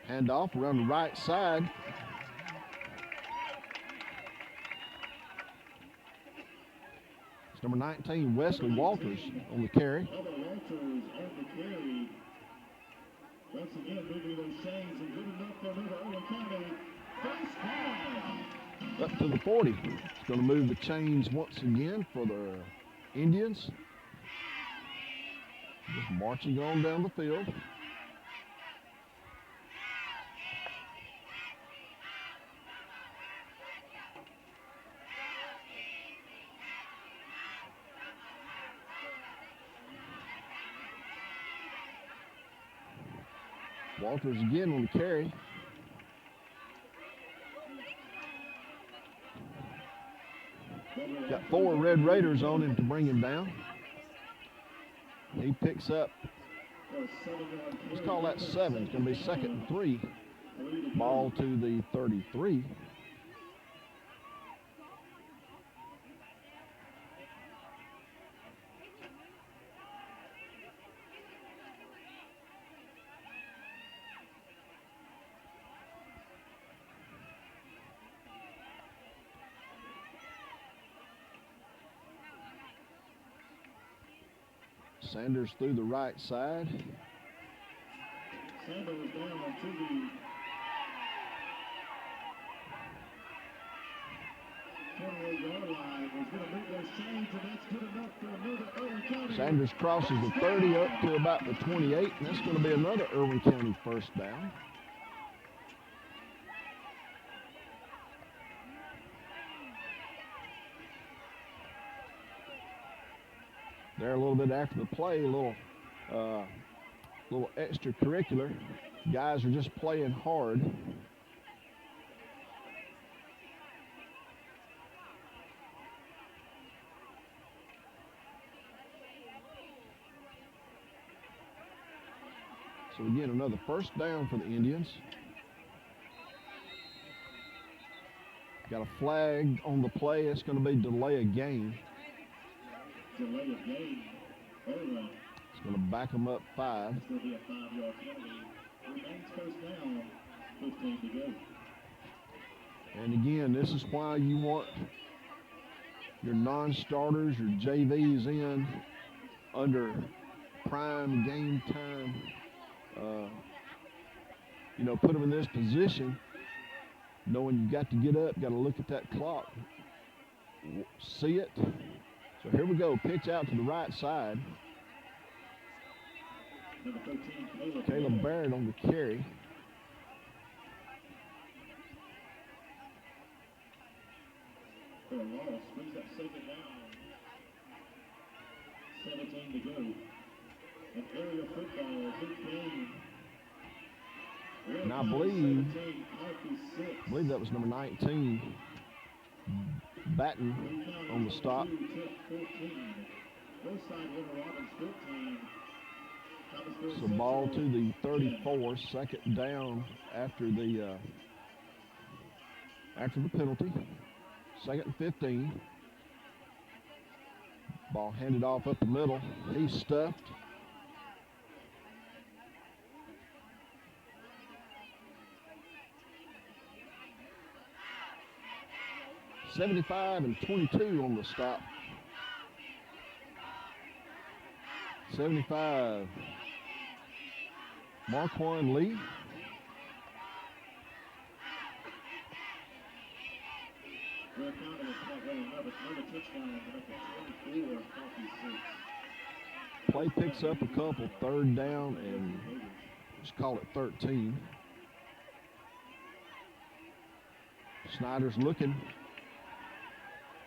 Speaker 3: Handoff around the right side. It's number 19, Wesley Walters on the carry.
Speaker 2: Walters on the carry. Once again, moving those chains and good enough for another Irwin County first down.
Speaker 3: Up to the 40. It's going to move the chains once again for the Indians. Just marching on down the field. Walters again on the carry. Got 4 Red Raiders on him to bring him down. He picks up, let's call that 7. It's going to be 2nd and 3. Ball to the 33. Sanders through the right side.
Speaker 2: Sanders down to the 28-yard line. He's going to move those chains, and that's good enough for another Irwin County.
Speaker 3: Sanders crosses the 30 up to about the 28, and that's going to be another Irwin County first down. there a little bit after the play, a little extracurricular. Guys are just playing hard. So again, another first down for the Indians. Got a flag on the play. It's going to be delay of game.
Speaker 2: Delay of game. Irwin.
Speaker 3: It's going to back them up 5.
Speaker 2: It's going to be a 5-yard penalty. Remains first down. 15 to go.
Speaker 3: And again, this is why you want your non-starters, your JVs in under prime game time. Put them in this position, knowing you got to get up, got to look at that clock, see it. So here we go, pitch out to the right side.
Speaker 2: Number 13,
Speaker 3: Caleb Barrett on the carry.
Speaker 2: For a loss, brings up second down. 17 to go. An area football, big game.
Speaker 3: And I believe that was number 19, Batten on the stop. So ball to the 34, second down after the penalty. Second and 15. Ball handed off up the middle. He's stuffed. and 22 on the stop. 75. Marquand Lee. Play picks up a couple, third down, and just call it 13. Snyder's looking.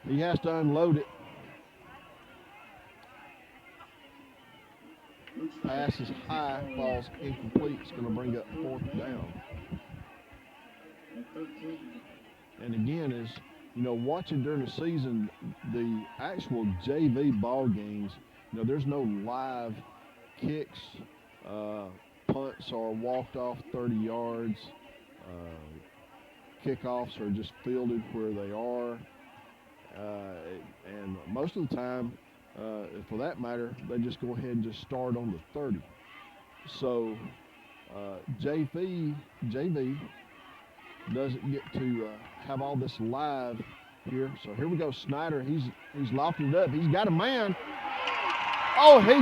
Speaker 3: He has to unload it. Pass is high, falls incomplete. It's going to bring up fourth down. And again, as watching during the season, the actual JV ball games, there's no live kicks, punts are walked off 30 yards. Kickoffs are just fielded where they are. And most of the time, for that matter, they just go ahead and just start on the 30. So JV doesn't get to have all this live here. So here we go, Snyder. He's lofting it up. He's got a man. Oh, he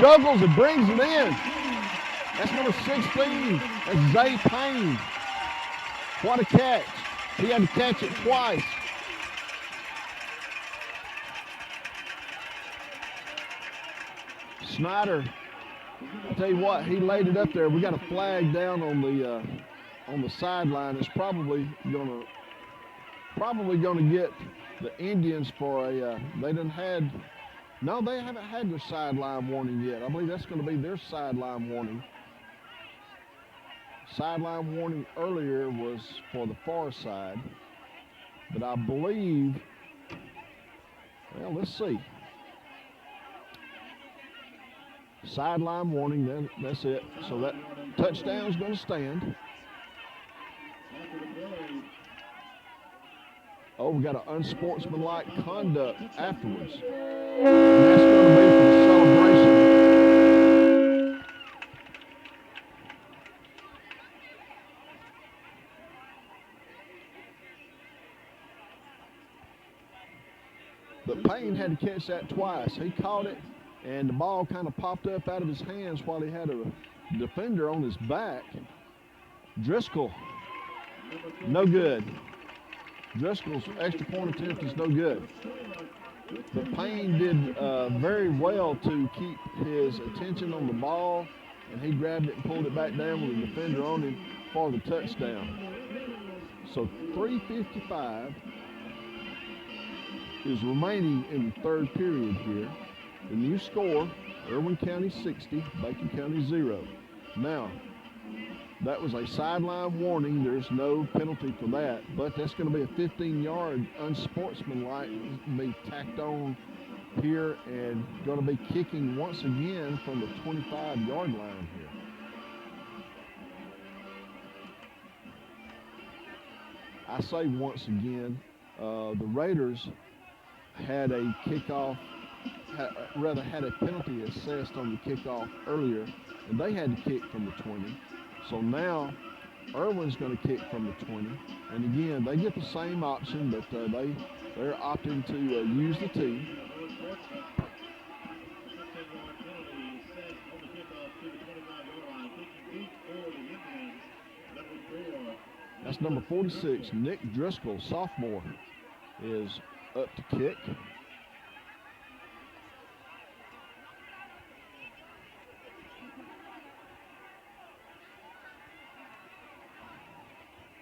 Speaker 3: juggles and brings it in. That's number 16. That's Zay Payne. What a catch. He had to catch it twice. Snyder, I'll tell you what, he laid it up there. We got a flag down on the sideline. It's probably gonna get the Indians for a. They haven't had their sideline warning yet. I believe that's going to be their sideline warning. Sideline warning earlier was for the far side, but I believe. Well, let's see. Sideline warning, then that's it. So that touchdown is going to stand. Oh, we got an unsportsmanlike conduct afterwards. And that's going to be for the celebration. But Payne had to catch that twice. He caught it, and the ball kind of popped up out of his hands while he had a defender on his back. Driscoll, no good. Driscoll's extra point attempt is no good. But Payne did very well to keep his attention on the ball, and he grabbed it and pulled it back down with the defender on him for the touchdown. So 3:55 is remaining in the third period here. The new score, Irwin County 60, Bacon County 0. Now, that was a sideline warning. There's no penalty for that, but that's going to be a 15-yard unsportsmanlike be tacked on here and going to be kicking once again from the 25-yard line here. I say once again, the Raiders had a kickoff, had a penalty assessed on the kickoff earlier, and they had to kick from the 20. So now Irwin's going to kick from the 20. And again, they get the same option, but they're opting to use the tee. That's number 46, Nick Driscoll, sophomore, is up to kick.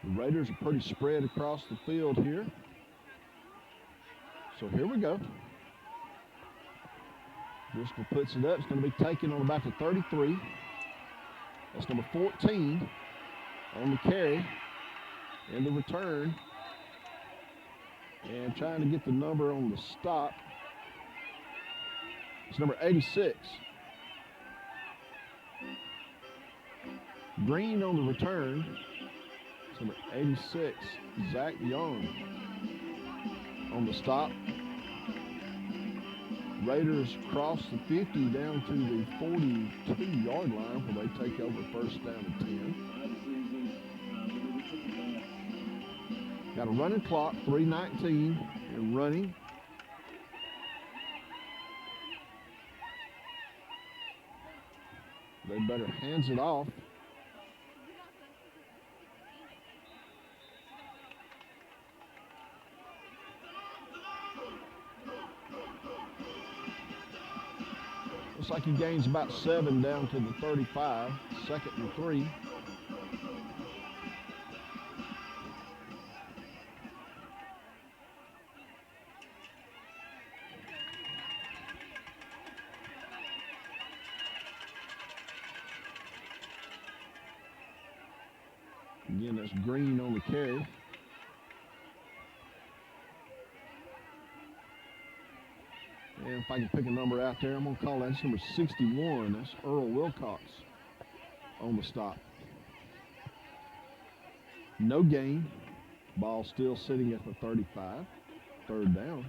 Speaker 3: The Raiders are pretty spread across the field here. So here we go. Driscoll puts it up. It's going to be taken on about the 33. That's number 14 on the carry and the return. And trying to get the number on the stop. It's number 86. Green on the return. It's number 86, Zach Young on the stop. Raiders cross the 50 down to the 42-yard line where they take over first down and 10. Got a running clock, 3:19 and running. They better hands it off. Looks like he gains about 7 down to the 35, 2nd and 3. Again, that's Green on the carry. And if I can pick a number out there, I'm going to call that. That's number 61. That's Earl Wilcox on the stop. No gain. Ball still sitting at the 35. 3rd down.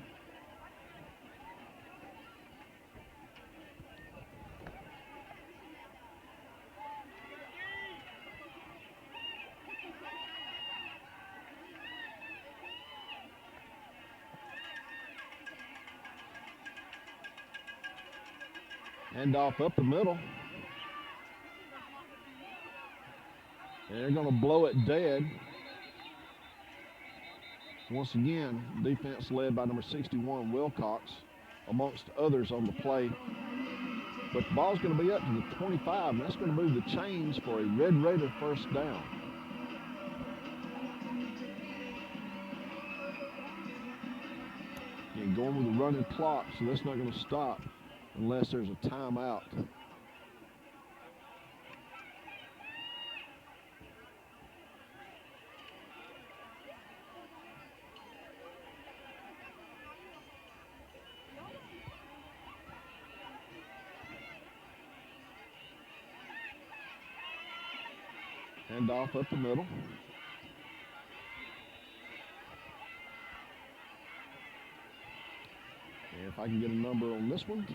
Speaker 3: Hand off up the middle. And they're going to blow it dead. Once again, defense led by number 61, Wilcox, amongst others on the play. But the ball's going to be up to the 25, and that's going to move the chains for a Red Raider first down. And going with the running clock, so that's not going to stop unless there's a timeout. Hand off up the middle. And if I can get a number on this one.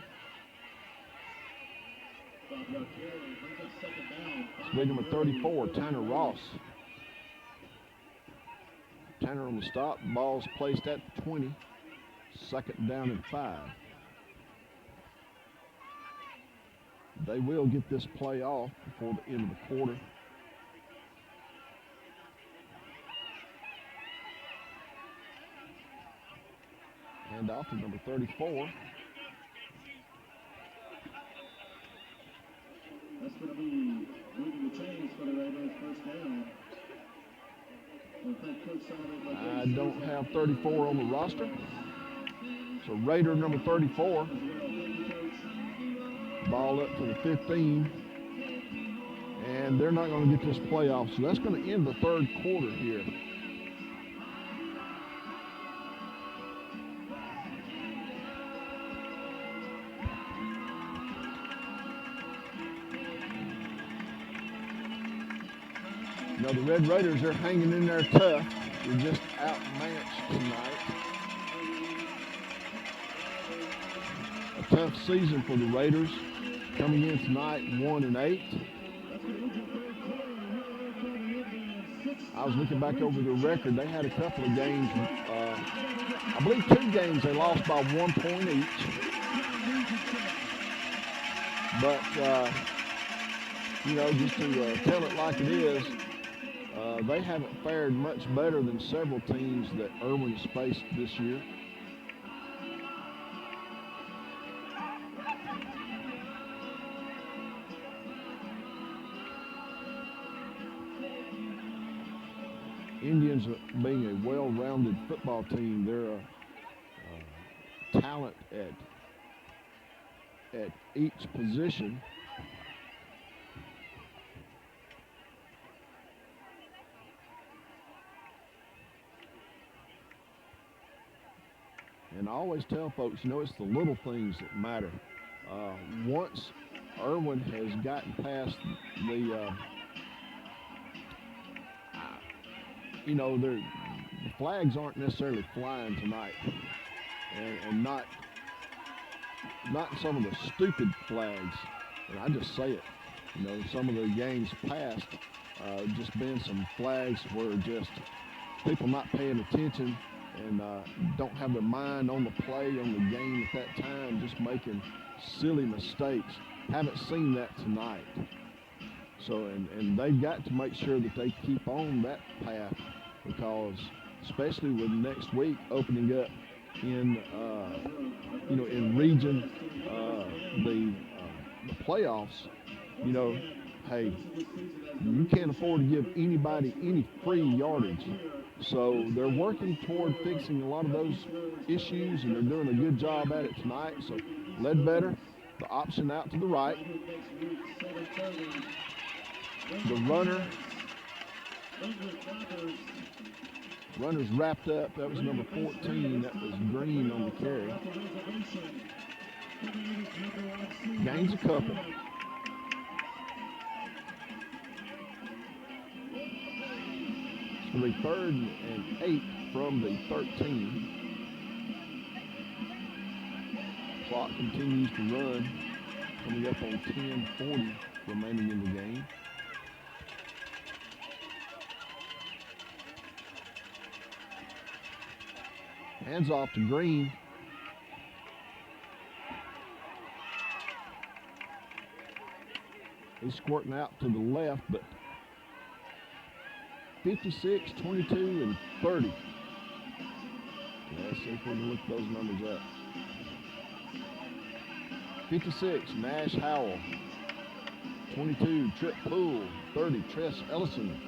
Speaker 3: It's big number 34, Tanner Ross. Tanner on the stop. Ball's placed at 20. 2nd down and 5. They will get this play off before the end of the quarter. Hand off to number 34.
Speaker 2: That's going to be moving the chains for the Raiders first down.
Speaker 3: I don't have 34 on the roster. So Raider number 34. Ball up to the 15. And they're not going to get this play off. So that's going to end the third quarter here. Now the Red Raiders are hanging in there tough. They're just outmatched tonight. A tough season for the Raiders. Coming in tonight 1-8. I was looking back over the record. They had a couple of games. I believe 2 games they lost by 1 point each. But, just to tell it like it is, they haven't fared much better than several teams that Irwin's faced this year. Indians, being a well-rounded football team, they're a talent at each position. And I always tell folks, it's the little things that matter. Once Irwin has gotten past the the flags aren't necessarily flying tonight, and not some of the stupid flags. And I just say it, some of the games past, just been some flags where just people not paying attention and don't have their mind on the play, on the game at that time, just making silly mistakes. Haven't seen that tonight. So, and they've got to make sure that they keep on that path, because especially with next week opening up in in region the playoffs, hey, you can't afford to give anybody any free yardage. So they're working toward fixing a lot of those issues, and they're doing a good job at it tonight. So Ledbetter, the option out to the right. The runner's wrapped up. That was number 14. That was Green on the carry. Gains a couple. It's going to be 3rd and 8 from the 13. Clock continues to run. Coming up on 10:40 remaining in the game. Hands off to Green. He's squirting out to the left, but 56, 22, and 30. Let's see if we can look those numbers up. 56, Nash Howell. 22, Trip Poole. 30, Tress Ellison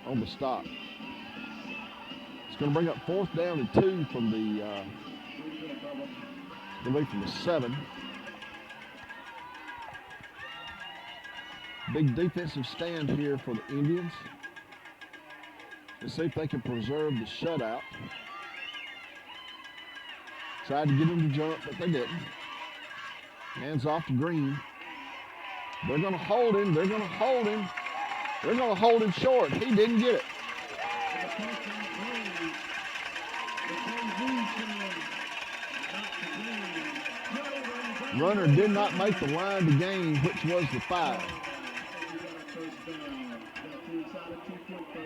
Speaker 3: on the stop. It's going to bring up 4th down and 2 from the 7. Big defensive stand here for the Indians. Let's see if they can preserve the shutout. Tried to get him to jump, but they didn't. Hands off to Green. They're going to hold him. They're going to hold him. They're going to hold him short. He didn't get it. Runner did not make the line to gain, which was the 5.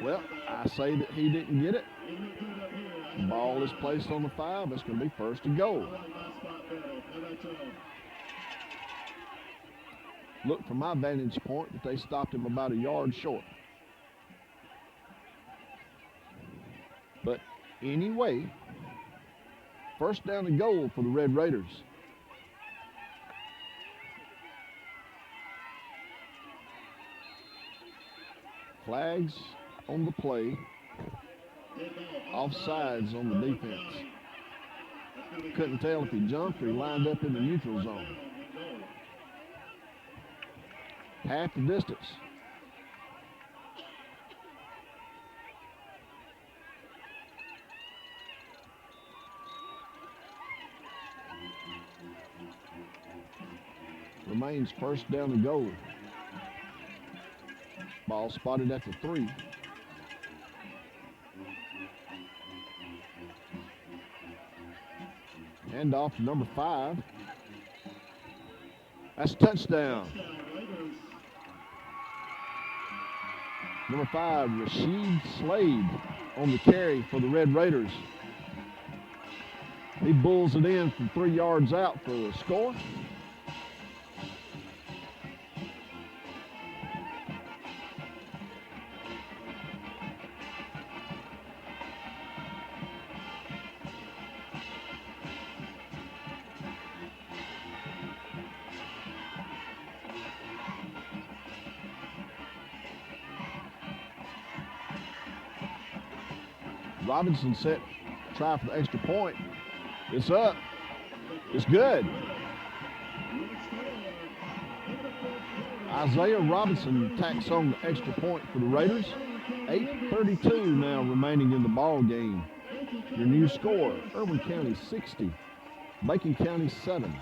Speaker 3: Well, I say that he didn't get it. Ball is placed on the 5. It's going to be 1st and goal. Look, from my vantage point, that they stopped him about a yard short. But anyway, 1st down and goal for the Red Raiders. Flags on the play. Offsides on the defense. Couldn't tell if he jumped or he lined up in the neutral zone. half the distance. Remains first down and goal. Ball spotted at the 3. Hand off to number 5. That's a touchdown. Number 5, Rashid Slade on the carry for the Red Raiders. He bulls it in from 3 yards out for the score. Robinson set, try for the extra point. It's up. It's good. Isaiah Robinson tacks on the extra point for the Raiders. 8:32 now remaining in the ball game. Your new score, Irwin County 60, Macon County 7.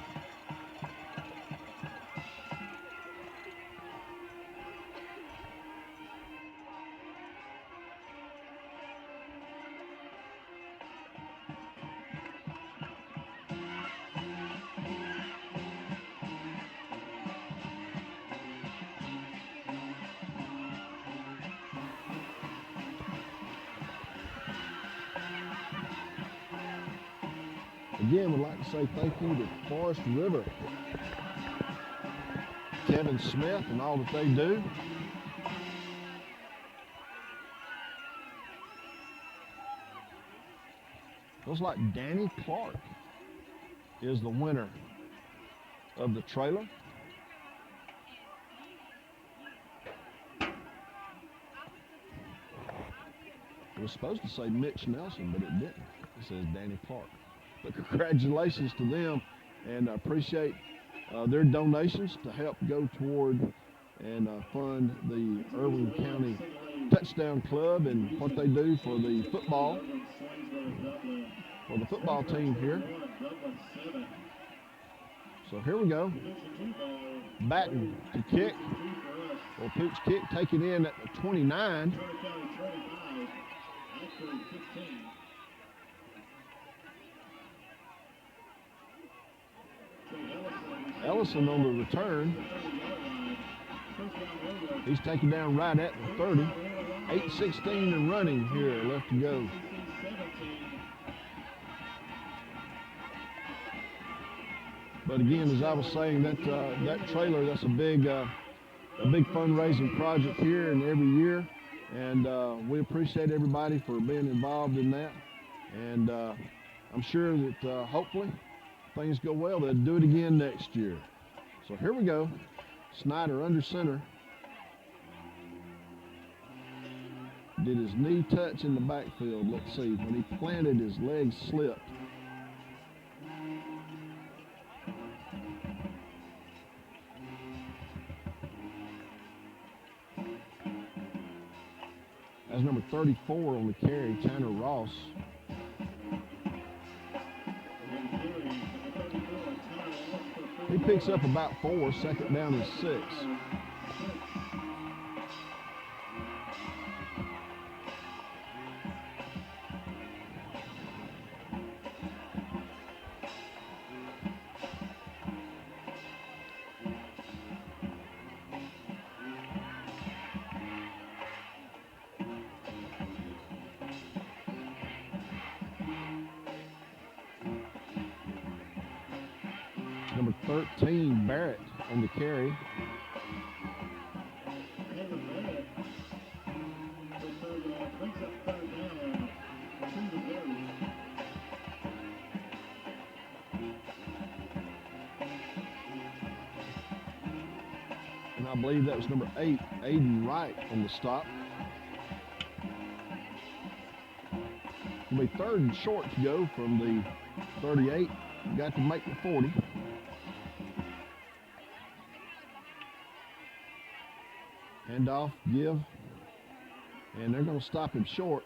Speaker 3: Again, would like to say thank you to Forest River, Kevin Smith, and all that they do. Looks like Danny Clark is the winner of the trailer. It was supposed to say Mitch Nelson, but it didn't. It says Danny Clark. But congratulations to them, and I appreciate their donations to help go toward and fund the Irwin County Touchdown Club and what they do for the football team here. So here we go. Batten to kick. Well, Pooch kick taken in at the 29. Ellison on the return. He's taken down right at the 30. 8:16 and running here left to go. But again, as I was saying, that trailer, that's a big fundraising project here and every year, and we appreciate everybody for being involved in that. And I'm sure that hopefully things go well, they'll do it again next year. So here we go. Snyder under center. Did his knee touch in the backfield? Let's see. When he planted, his leg slipped. That's number 34 on the carry, Tanner Ross. He picks up about 4, second down and 6. Number 13, Barrett on the carry. And I believe that was number 8, Aiden Wright on the stop. It'll be 3rd and short to go from the 38. Got to make the 40. Handoff, give, and they're going to stop him short.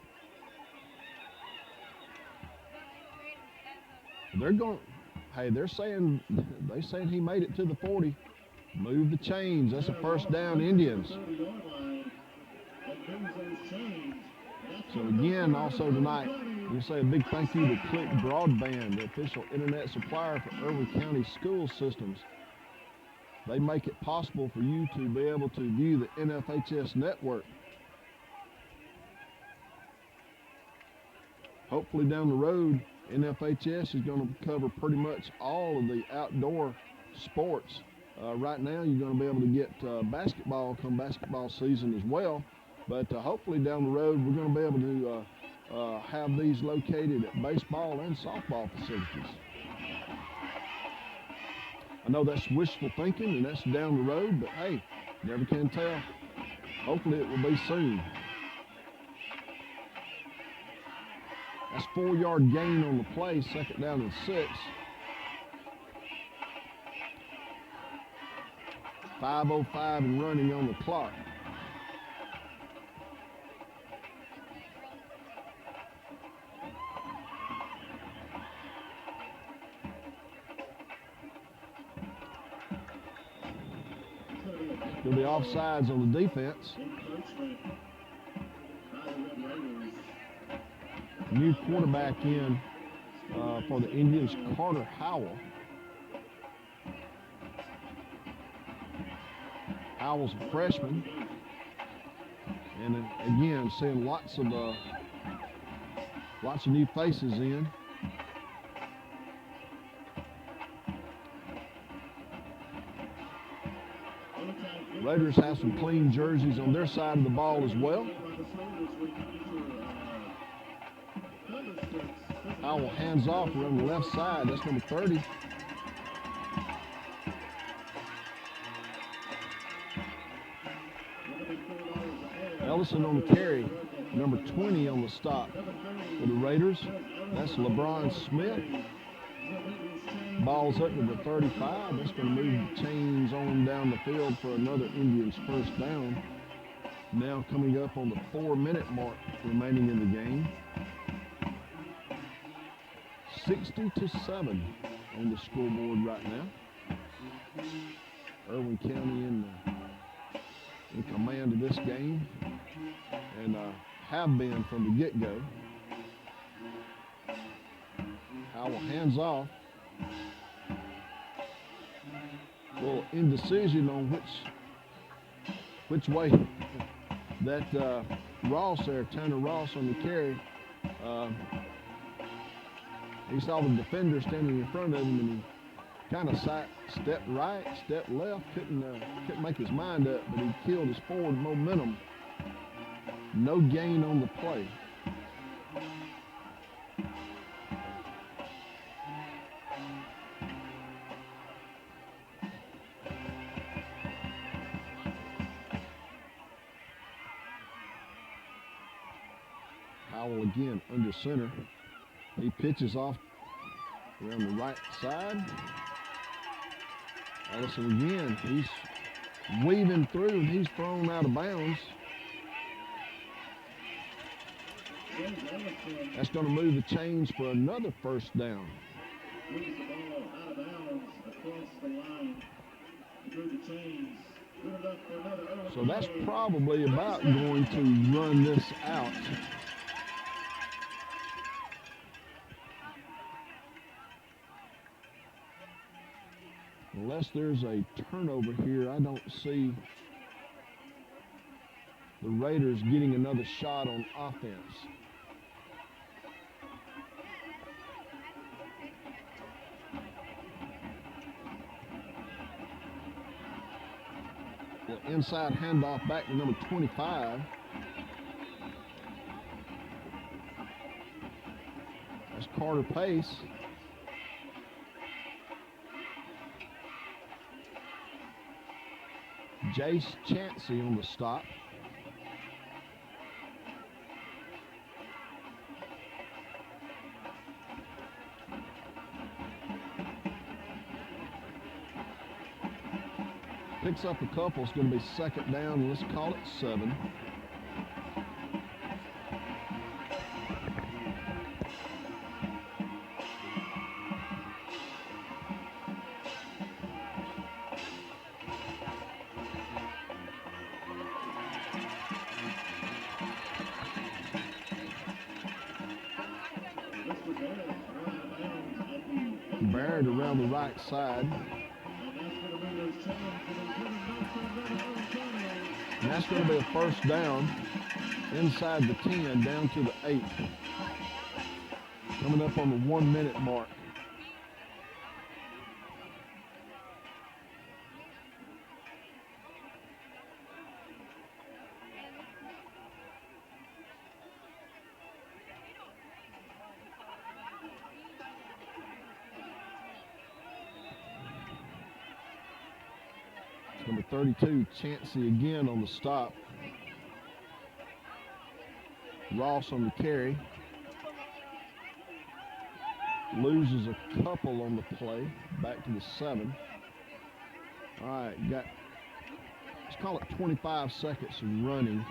Speaker 3: They're going. Hey, they're saying he made it to the 40. Move the chains. That's a first down, Indians. So again, also tonight, we say a big thank you to Click Broadband, the official internet supplier for Irwin County School Systems. They make it possible for you to be able to view the NFHS network. Hopefully down the road, NFHS is going to cover pretty much all of the outdoor sports. Right now, you're going to be able to get basketball come basketball season as well. But hopefully down the road, we're going to be able to have these located at baseball and softball facilities. I know that's wishful thinking and that's down the road, but hey, never can tell. Hopefully it will be soon. That's 4-yard gain on the play, 2nd down and 6. 5:05 and running on the clock. Going to be offsides on the defense. New quarterback in for the Indians, Carter Howell. Howell's a freshman. And again, seeing lots of new faces in. Raiders have some clean jerseys on their side of the ball as well. Howell hands off around the left side. That's number 30. Ellison on the carry. Number 20 on the stop for the Raiders. That's LeBron Smith. Ball's up to the 35. That's going to move the chains on down the field for another Indians first down. Now coming up on the 4-minute mark remaining in the game. 60-7 on the scoreboard right now. Irwin County in command of this game and have been from the get-go. Howell hands off. A little indecision on which way that Ross there, Tanner Ross on the carry. He saw the defender standing in front of him and he kind of stepped right, stepped left, couldn't make his mind up, but he killed his forward momentum. No gain on the play. Howell again under center. He pitches off around the right side. Ellison again, he's weaving through and he's thrown out of bounds. That's going to move the chains for another first down.
Speaker 2: Moves the ball out of bounds across the line. Move the chains. Good enough for another.
Speaker 3: So that's probably about going to run this out. Unless there's a turnover here, I don't see the Raiders getting another shot on offense. The inside handoff back to number 25. That's Carter Pace. Jace Chansey on the stop. Picks up a couple. It's going to be second down. Let's call it 7. Barrett around the right side. And that's going to be a first down inside the 10 down to the 8. Coming up on the 1 minute mark. Number 32, Chancey again on the stop. Ross on the carry. Loses a couple on the play. Back to the 7. All right, let's call it 25 seconds of running.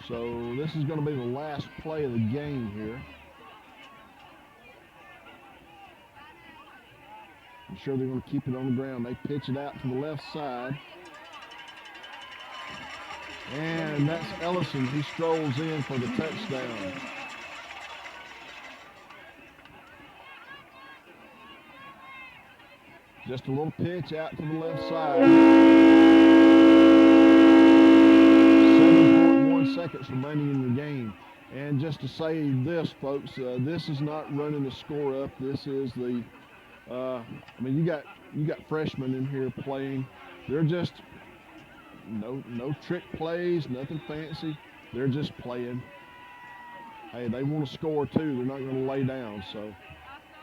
Speaker 3: So this is going to be the last play of the game here. I'm sure they're going to keep it on the ground. They pitch it out to the left side. And that's Ellison. He strolls in for the touchdown. Just a little pitch out to the left side. 7.1 seconds remaining in the game. And just to say this, folks, this is not running the score up. This is the I mean, you got freshmen in here playing. They're just no trick plays, nothing fancy. They're just playing. Hey, they want to score too. They're not going to lay down. So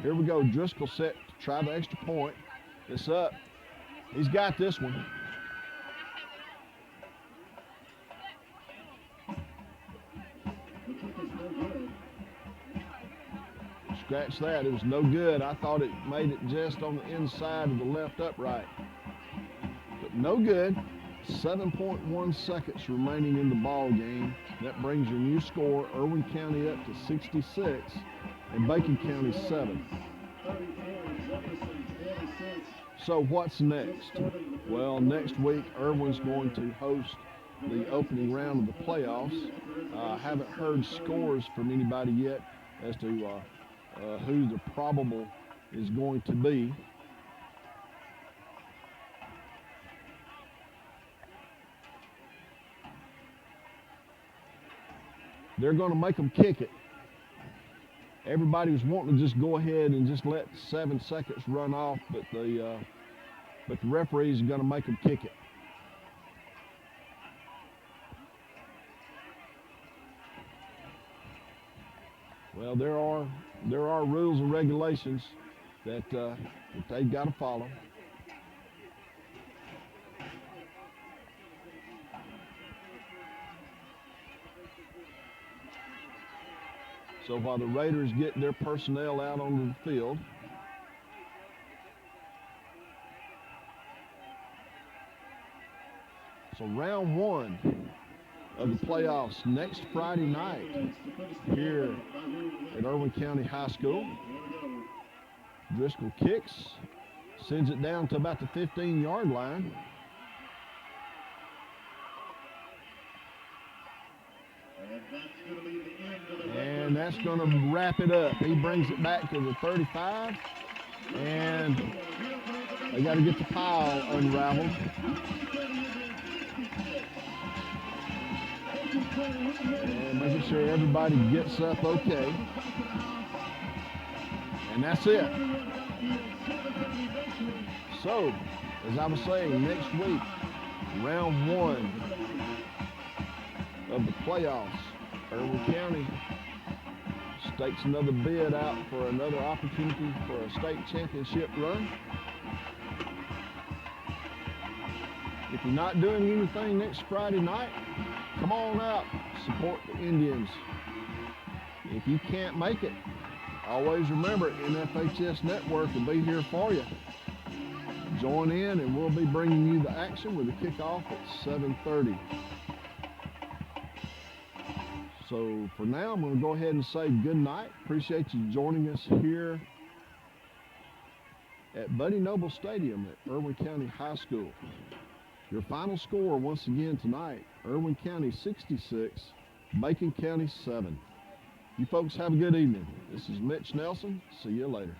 Speaker 3: here we go. Driscoll set to try the extra point. It's up. He's got this one. Scratch that. It was no good. I thought it made it just on the inside of the left upright. But no good. 7.1 seconds remaining in the ball game. That brings your new score, Irwin County up to 66 and Bacon County 7. So what's next? Well, next week, Irwin's going to host the opening round of the playoffs. I haven't heard scores from anybody yet as to who the probable is going to be. They're going to make them kick it. Everybody was wanting to just go ahead and just let 7 seconds run off, but the referees are going to make them kick it. Well, there are rules and regulations that they've got to follow. So while the Raiders get their personnel out onto the field, so round 1 of the playoffs next Friday night here at Irwin County High School. Driscoll kicks, sends it down to about the 15-yard line. And that's going to wrap it up. He brings it back to the 35, and they got to get the pile unraveled. And making sure everybody gets up okay. And that's it. So, as I was saying, next week, round 1 of the playoffs, Irwin County stakes another bid out for another opportunity for a state championship run. If you're not doing anything next Friday night, come on out, support the Indians. If you can't make it, always remember NFHS Network will be here for you. join in, and we'll be bringing you the action with the kickoff at 7:30. So for now, I'm going to go ahead and say good night. Appreciate you joining us here at Buddy Noble Stadium at Irwin County High School. Your final score once again tonight, Irwin County 66, Macon County 7. You folks have a good evening. This is Mitch Nelson. See you later.